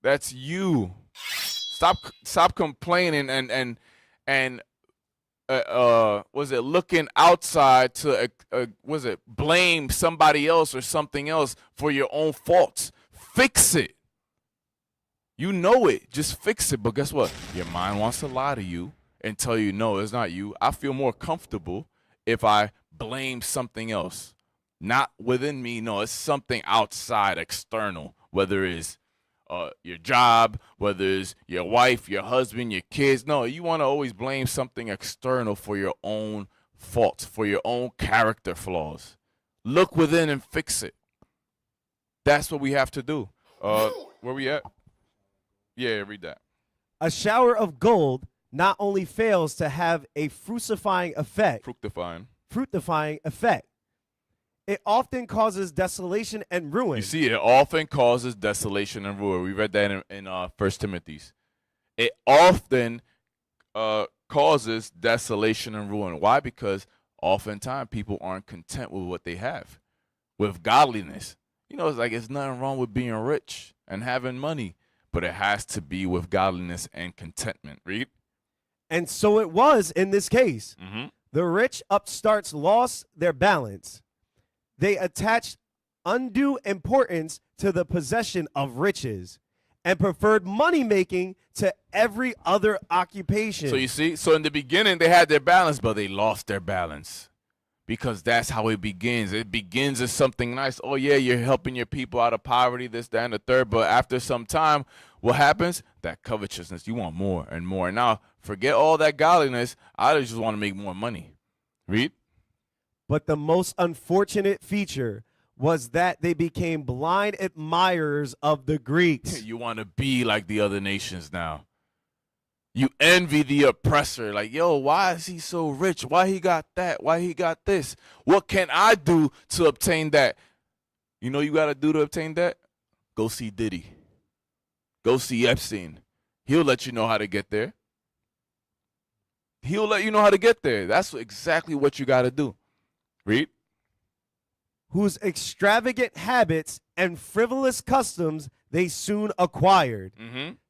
That's you. Stop complaining and was it looking outside to blame somebody else or something else for your own faults. Fix it. You know it. Just fix it. But guess what? Your mind wants to lie to you and tell you, no, it's not you. I feel more comfortable if I blame something else. Not within me. No, it's something outside, external, whether it's your job, whether it's your wife, your husband, your kids. No, you want to always blame something external for your own faults, for your own character flaws. Look within and fix it. That's what we have to do. Where we at? Yeah, read that. A shower of gold not only fails to have a fructifying effect, it often causes desolation and ruin. You see, it often causes desolation and ruin. We read that in 1 Timothy's. It often causes desolation and ruin. Why? Because oftentimes people aren't content with what they have, with godliness. You know, it's like it's nothing wrong with being rich and having money, but it has to be with godliness and contentment. Read. And so it was in this case. Mm-hmm. The rich upstarts lost their balance. They attached undue importance to the possession of riches and preferred money making to every other occupation. So you see, so in the beginning they had their balance, but they lost their balance. Because that's how it begins. It begins as something nice. Oh, yeah, you're helping your people out of poverty, this, that, and the third. But after some time, what happens? That covetousness. You want more and more. Now, forget all that godliness. I just want to make more money. Read. But the most unfortunate feature was that they became blind admirers of the Greeks. You want to be like the other nations now. You envy the oppressor. Like, yo, why is he so rich? Why he got that? Why he got this? What can I do to obtain that? You know you got to do to obtain that? Go see Diddy. Go see Epstein. He'll let you know how to get there. He'll let you know how to get there. That's exactly what you got to do. Read. Whose extravagant habits and frivolous customs they soon acquired,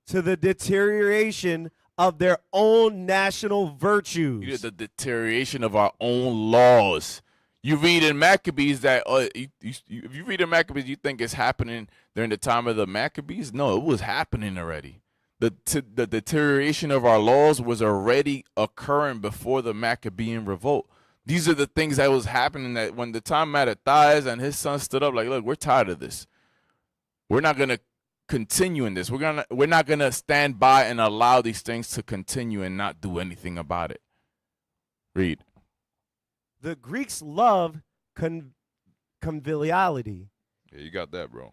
to the deterioration of their own national virtues. The deterioration of our own laws. You read in Maccabees that if you read in Maccabees, you think it's happening during the time of the Maccabees. No, it was happening already. The deterioration of our laws was already occurring before the Maccabean revolt. These are the things that was happening that when the time Mattathias and his son stood up, like, look, we're tired of this. We're not going to continue in this. We're not gonna stand by and allow these things to continue and not do anything about it. Read. The Greeks loved conviviality. Yeah, you got that, bro.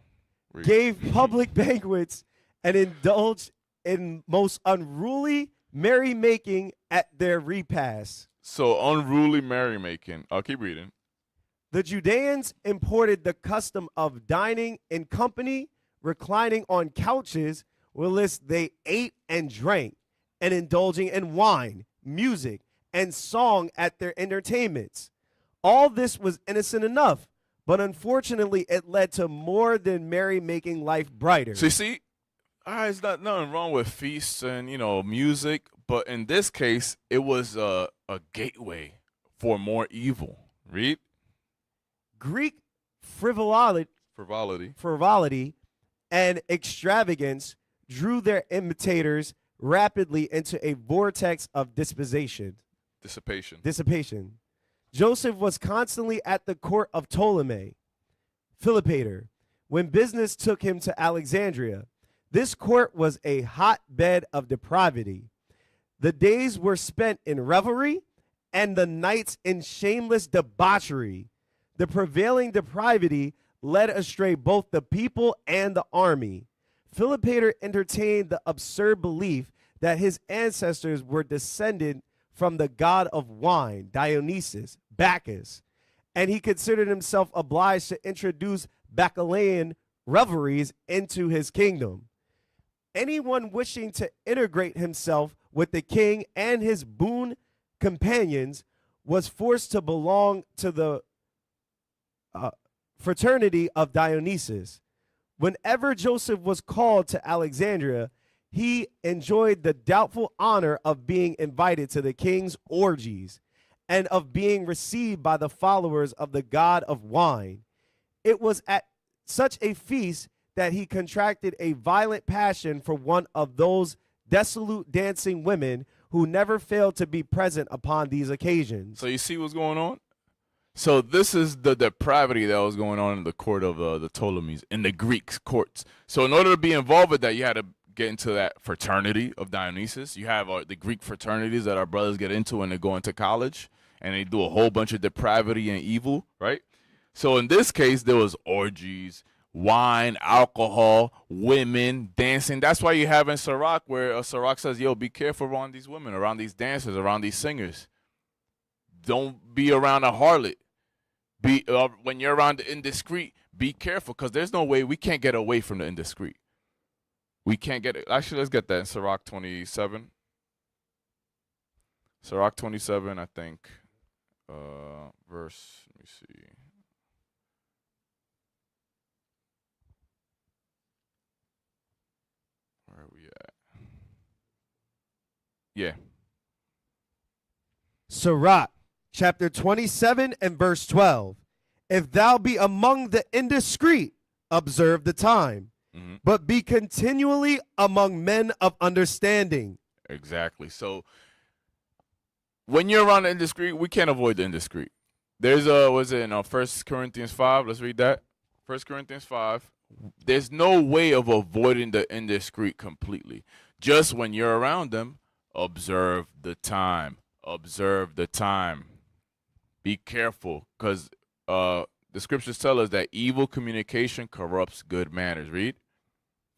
Read. Gave public banquets and indulged in most unruly merrymaking at their repasts. So unruly merrymaking. I'll keep reading. The Judeans imported the custom of dining in company, reclining on couches, whilst they ate and drank, and indulging in wine, music, and song at their entertainments. All this was innocent enough, but unfortunately it led to more than merry making life brighter. So you see, there's nothing wrong with feasts and, music, but in this case, it was a gateway for more evil. Read. Greek frivolity and extravagance drew their imitators rapidly into a vortex of dissipation. Joseph was constantly at the court of Ptolemy Philopator when business took him to Alexandria. This court was a hotbed of depravity. The days were spent in revelry and the nights in shameless debauchery. The prevailing depravity led astray both the people and the army. Philopator entertained the absurd belief that his ancestors were descended from the god of wine, Dionysus, Bacchus, and he considered himself obliged to introduce Bacchanalian revelries into his kingdom. Anyone wishing to integrate himself with the king and his boon companions was forced to belong to the fraternity of Dionysus. Whenever Joseph was called to Alexandria, he enjoyed the doubtful honor of being invited to the king's orgies and of being received by the followers of the god of wine. It was at such a feast that he contracted a violent passion for one of those dissolute dancing women who never failed to be present upon these occasions. So you see what's going on? So this is the depravity that was going on in the court of the Ptolemies, in the Greek courts. So in order to be involved with that, you had to get into that fraternity of Dionysus. You have the Greek fraternities that our brothers get into when they go into college, and they do a whole bunch of depravity and evil, right? So in this case, there was orgies, wine, alcohol, women, dancing. That's why you have in Sirach where Sirach says, yo, be careful around these women, around these dancers, around these singers. Don't be around a harlot. When you're around the indiscreet, be careful, because there's no way we can't get away from the indiscreet. We can't get it. Actually, let's get that in Sirach 27. Sirach 27, I think, verse, let me see. Where are we at? Yeah. Sirach, chapter 27 and verse 12. If thou be among the indiscreet, observe the time, but be continually among men of understanding. Exactly. So when you're around the indiscreet, we can't avoid the indiscreet. There's was it in 1 Corinthians 5? Let's read that. 1 Corinthians 5. There's no way of avoiding the indiscreet completely. Just when you're around them, observe the time. Observe the time. Be careful, because the scriptures tell us that evil communication corrupts good manners. Read.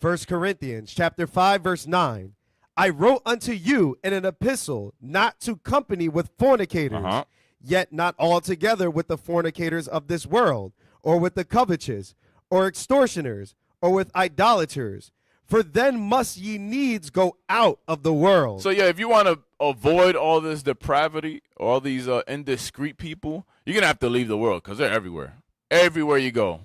1 Corinthians chapter 5, verse 9. I wrote unto you in an epistle not to company with fornicators, yet not altogether with the fornicators of this world, or with the covetous, or extortioners, or with idolaters, for then must ye needs go out of the world. So yeah, if you want to avoid all this depravity, all these indiscreet people, you're going to have to leave the world, because they're everywhere. Everywhere you go.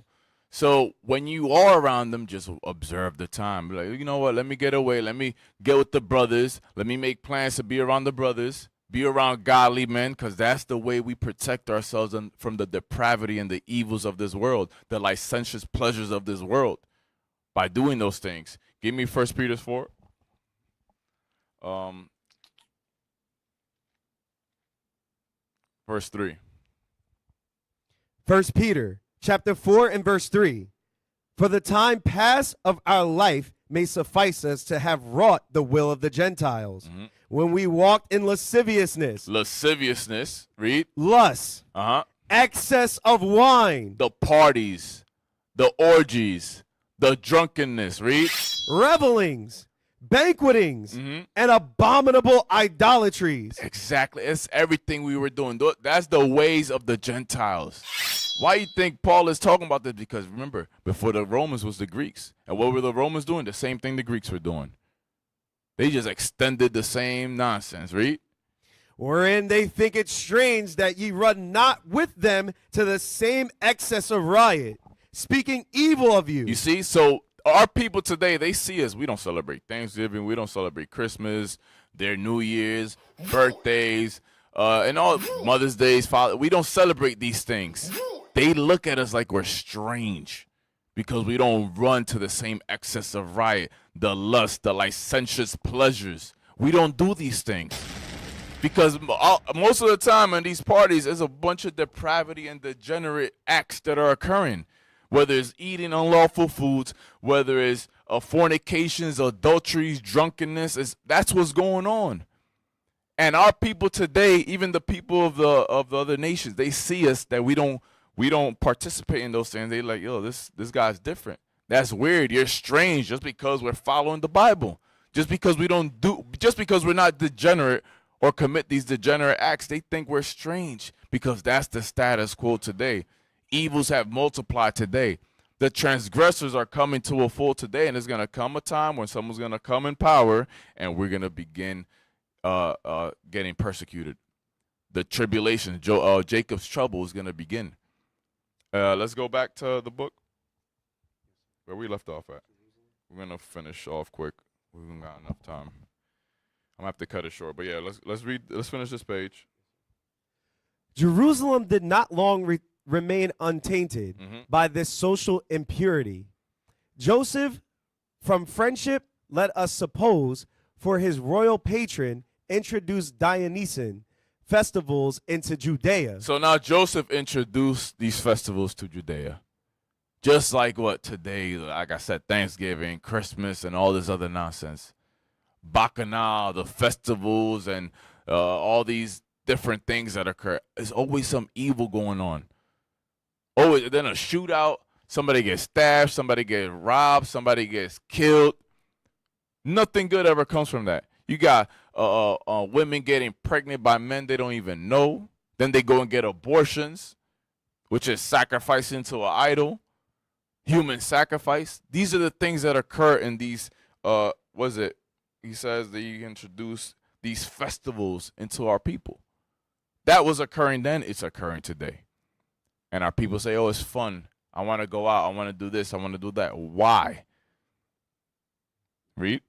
So when you are around them, just observe the time. Be like, you know what, let me get away. Let me get with the brothers. Let me make plans to be around the brothers. Be around godly men, because that's the way we protect ourselves from the depravity and the evils of this world, the licentious pleasures of this world, by doing those things. Give me 1 Peter 4. Verse 3. 1 Peter chapter 4 and verse 3. For the time past of our life may suffice us to have wrought the will of the Gentiles, when we walked in lasciviousness. Lasciviousness. Read. Lust. Excess of wine. The parties. The orgies. The drunkenness. Read. Revelings. Banquetings. And abominable idolatries. Exactly. It's everything we were doing. That's the ways of the Gentiles. Why you think Paul is talking about this? Because remember, before the Romans was the Greeks. And what were the Romans doing? The same thing the Greeks were doing. They just extended the same nonsense. Read. Wherein they think it strange that ye run not with them to the same excess of riot, speaking evil of you. You see? So our people today, they see us. We don't celebrate Thanksgiving. We don't celebrate Christmas, their New Year's, birthdays, and all Mother's Days. Father. We don't celebrate these things. They look at us like we're strange because we don't run to the same excess of riot, the lust, the licentious pleasures. We don't do these things because most of the time in these parties, there's a bunch of depravity and degenerate acts that are occurring, whether it's eating unlawful foods, whether it's fornications, adulteries, drunkenness. That's what's going on. And our people today, even the people of the other nations, they see us that we don't participate in those things. They like, yo, this guy's different. That's weird. You're strange just because we're following the Bible. Just because we're not degenerate or commit these degenerate acts, they think we're strange because that's the status quo today. Evils have multiplied today. The transgressors are coming to a full today, and there's going to come a time when someone's going to come in power, and we're going to begin getting persecuted. The tribulation, Jacob's trouble is going to begin. Let's go back to the book where we left off at. We're going to finish off quick. We haven't got enough time. I'm going to have to cut it short. But yeah, let's finish this page. Jerusalem did not long remain untainted by this social impurity. Joseph, from friendship, let us suppose, for his royal patron, introduced Dionysian festivals into Judea. So now Joseph introduced these festivals to Judea. Just like what today, like I said, Thanksgiving, Christmas, and all this other nonsense. Bacchanal, the festivals, and all these different things that occur. There's always some evil going on. Oh, then a shootout, somebody gets stabbed, somebody gets robbed, somebody gets killed. Nothing good ever comes from that. You got women getting pregnant by men they don't even know. Then they go and get abortions, which is sacrificing to an idol, human sacrifice. These are the things that occur in these, he says that you introduce these festivals into our people. That was occurring then, it's occurring today. And our people say, oh, it's fun. I want to go out. I want to do this. I want to do that. Why? Read.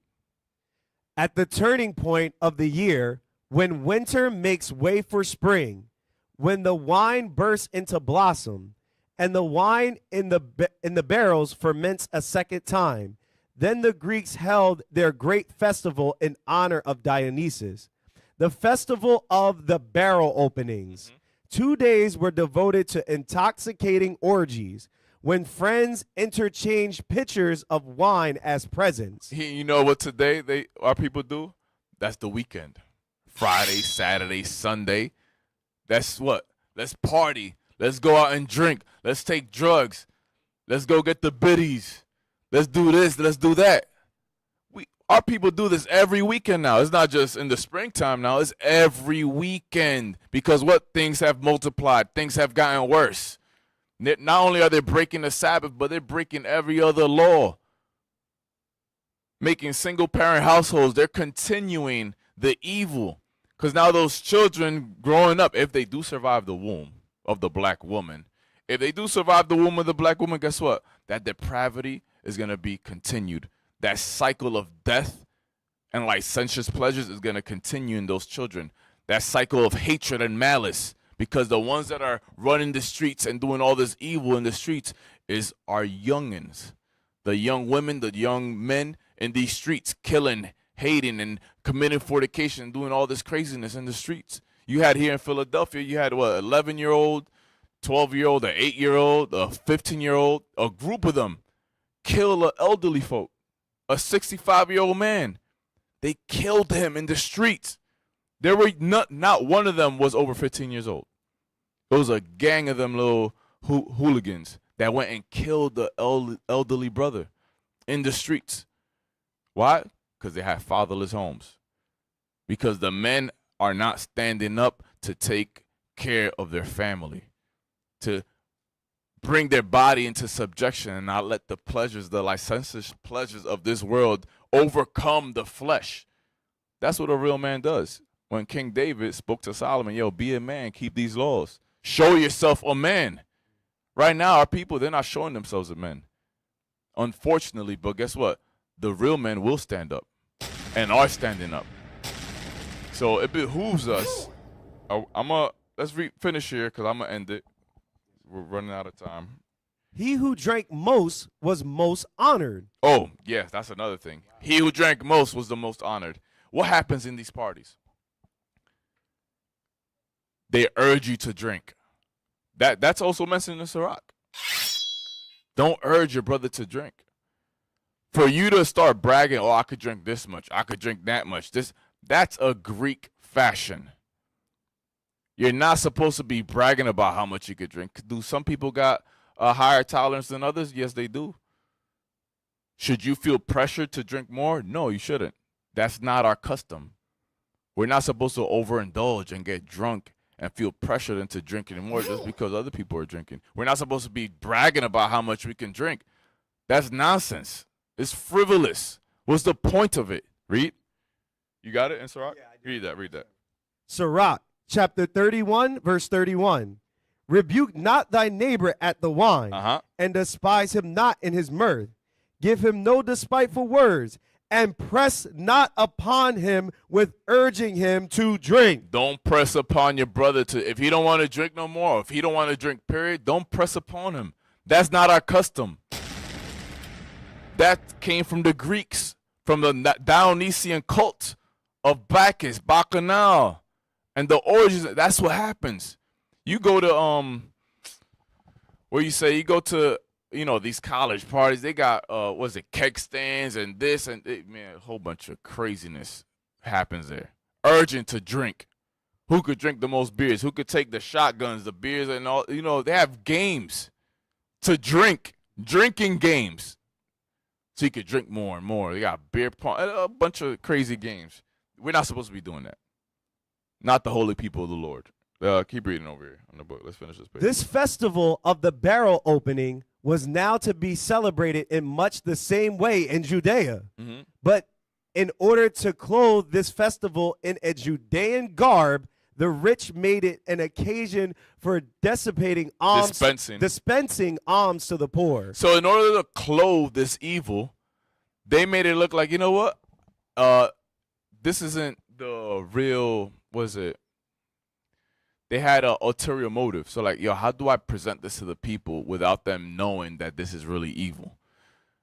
At the turning point of the year, when winter makes way for spring, when the wine bursts into blossom, and the wine in the barrels ferments a second time, then the Greeks held their great festival in honor of Dionysus, the festival of the barrel openings. 2 days were devoted to intoxicating orgies, when friends interchanged pitchers of wine as presents. You know what today our people do? That's the weekend. Friday, Saturday, Sunday. That's what? Let's party. Let's go out and drink. Let's take drugs. Let's go get the biddies. Let's do this. Let's do that. Our people do this every weekend now. It's not just in the springtime now. It's every weekend. Because what? Things have multiplied. Things have gotten worse. Not only are they breaking the Sabbath, but they're breaking every other law. Making single-parent households. They're continuing the evil. Because now those children growing up, if they do survive the womb of the black woman, if they do survive the womb of the black woman, guess what? That depravity is going to be continued. That cycle of death and licentious pleasures is going to continue in those children. That cycle of hatred and malice, because the ones that are running the streets and doing all this evil in the streets is our youngins. The young women, the young men in these streets, killing, hating, and committing fornication, doing all this craziness in the streets. You had here in Philadelphia, you had what, 11-year-old, 12-year-old, an 8-year-old, a 15-year-old, a group of them kill an elderly folk. A 65-year-old man. They killed him in the streets. There were not one of them was over 15 years old. It was a gang of them little hooligans that went and killed the elderly brother in the streets. Why? Because they had fatherless homes. Because the men are not standing up to take care of their family, to bring their body into subjection and not let the pleasures, the licentious pleasures of this world overcome the flesh. That's what a real man does. When King David spoke to Solomon, yo, be a man, keep these laws. Show yourself a man. Right now, our people, they're not showing themselves a man. Unfortunately, but guess what? The real men will stand up and are standing up. So it behooves us. Let's finish here because I'm going to end it. We're running out of time. He who drank most was most honored. Oh, yes, that's another thing. He who drank most was the most honored. What happens in these parties? They urge you to drink. That's also mentioned in Sirach. Don't urge your brother to drink. For you to start bragging, oh, I could drink this much, I could drink that much. That's a Greek fashion. You're not supposed to be bragging about how much you could drink. Do some people got a higher tolerance than others? Yes, they do. Should you feel pressured to drink more? No, you shouldn't. That's not our custom. We're not supposed to overindulge and get drunk and feel pressured into drinking more just because other people are drinking. We're not supposed to be bragging about how much we can drink. That's nonsense. It's frivolous. What's the point of it? Read. You got it, in Sirach? Yeah, read that. Sirach, chapter 31, verse 31. Rebuke not thy neighbor at the wine, and despise him not in his mirth. Give him no despiteful words, and press not upon him with urging him to drink. Don't press upon your brother to, if he don't want to drink no more, if he don't want to drink, period, don't press upon him. That's not our custom. That came from the Greeks, from the Dionysian cult of Bacchus, Bacchanal, and the origins. That's what happens. You go to you go to these college parties. They got keg stands and this and man, a whole bunch of craziness happens there. Urgent to drink. Who could drink the most beers? Who could take the shotguns, the beers, and all? They have games to drink, drinking games, so you could drink more and more. They got beer pong, a bunch of crazy games. We're not supposed to be doing that. Not the holy people of the Lord. Keep reading over here on the book. Let's finish this page. This festival of the barrel opening was now to be celebrated in much the same way in Judea. But in order to clothe this festival in a Judean garb, the rich made it an occasion for dissipating alms, dispensing alms to the poor. So in order to clothe this evil, they made it look like, you know what? This isn't the real, they had an ulterior motive. So like, how do I present this to the people without them knowing that this is really evil?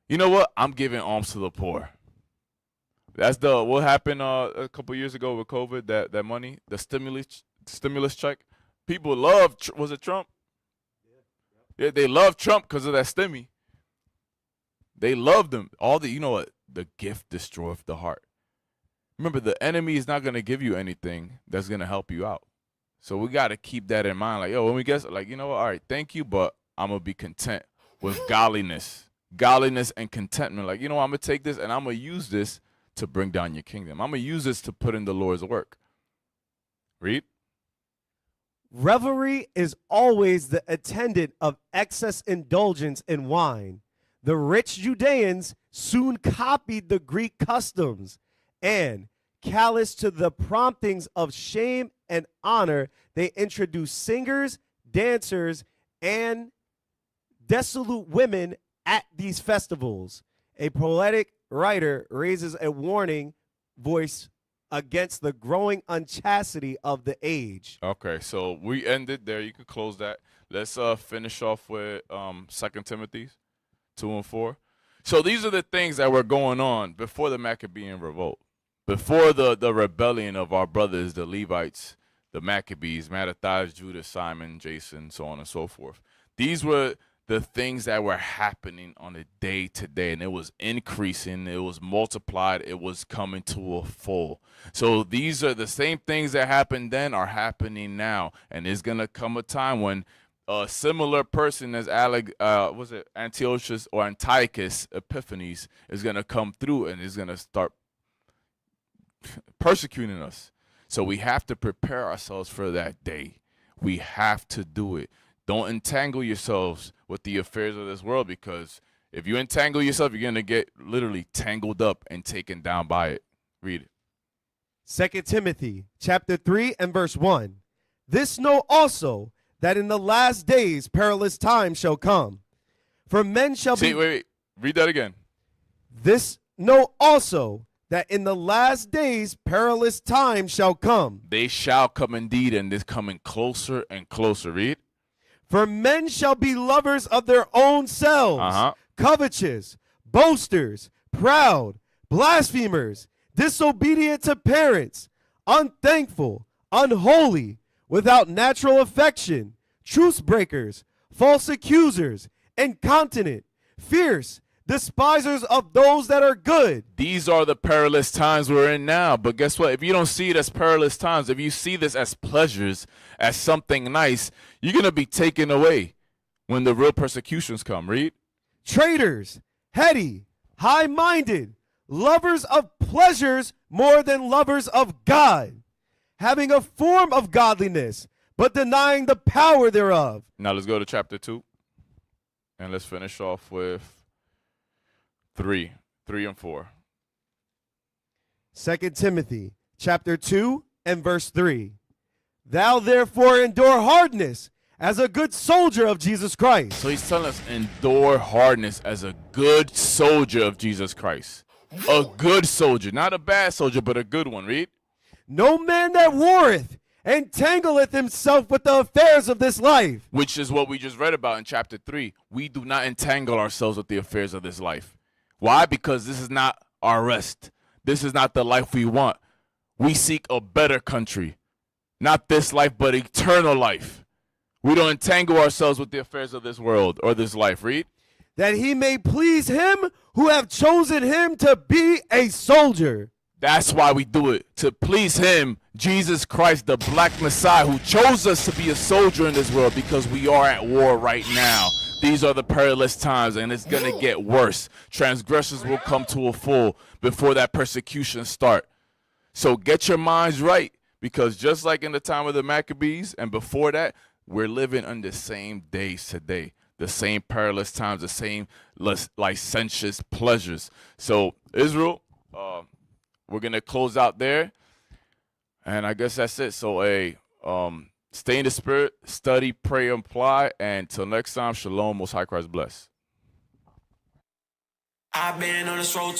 You know what? I'm giving alms to the poor. That's what happened a couple years ago with COVID, that money, the stimulus check. People loved, was it Trump? Yeah, they loved Trump because of that stimmy. They loved him. The gift destroyeth the heart. Remember, the enemy is not going to give you anything that's going to help you out. So we got to keep that in mind. Like, when we get, like, you know what? All right, thank you, but I'm going to be content with godliness and contentment. Like, I'm going to take this and I'm going to use this to bring down your kingdom. I'm going to use this to put in the Lord's work. Read. Revelry is always the attendant of excess indulgence in wine. The rich Judeans soon copied the Greek customs, and callous to the promptings of shame and honor, they introduced singers, dancers, and dissolute women at these festivals. A poetic writer raises a warning voice against the growing unchastity of the age. Okay, so we ended there. You could close that. Let's finish off with 2 Timothy 2 and 4. So these are the things that were going on before the Maccabean revolt. Before the rebellion of our brothers, the Levites, the Maccabees, Mattathias, Judah, Simon, Jason, so on and so forth. These were the things that were happening on a day-to-day, and it was increasing, it was multiplied, it was coming to a full. So these are the same things that happened then are happening now, and there's going to come a time when a similar person as Antiochus or Antiochus Epiphanes is going to come through and is going to start persecuting us. So we have to prepare ourselves for that day. We have to do it. Don't entangle yourselves with the affairs of this world, because if you entangle yourself, you're going to get literally tangled up and taken down by it. Read it. 2 Timothy chapter 3 and verse 1. This know also, that in the last days perilous times shall come. For men shall be... Wait. Read that again. This know also, that in the last days perilous times shall come. They shall come indeed, and this coming closer and closer. Read. For men shall be lovers of their own selves, covetous, boasters, proud, blasphemers, disobedient to parents, unthankful, unholy, without natural affection, truce breakers, false accusers, incontinent, fierce, despisers of those that are good. These are the perilous times we're in now. But guess what? If you don't see it as perilous times, if you see this as pleasures, as something nice, you're going to be taken away when the real persecutions come. Read. Traitors, heady, high-minded, lovers of pleasures more than lovers of God, having a form of godliness, but denying the power thereof. Now let's go to chapter 2, and let's finish off with 3 and 4. 2 Timothy chapter 2 and verse 3. Thou therefore endure hardness as a good soldier of Jesus Christ. So he's telling us endure hardness as a good soldier of Jesus Christ. A good soldier, not a bad soldier, but a good one. Read. No man that warreth entangleth himself with the affairs of this life. Which is what we just read about in chapter 3. We do not entangle ourselves with the affairs of this life. Why? Because this is not our rest. This is not the life we want. We seek a better country. Not this life, but eternal life. We don't entangle ourselves with the affairs of this world or this life. Read. That he may please him who have chosen him to be a soldier. That's why we do it. To please him, Jesus Christ, the black Messiah, who chose us to be a soldier in this world, because we are at war right now. These are the perilous times, and it's going to get worse. Transgressions will come to a full before that persecution start. So get your minds right, because just like in the time of the Maccabees and before that, we're living in the same days today. The same perilous times, the same licentious pleasures. So Israel, we're going to close out there. And I guess that's it. So, stay in the spirit, study, pray, and apply. And till next time, shalom, most high Christ bless. I've been on this road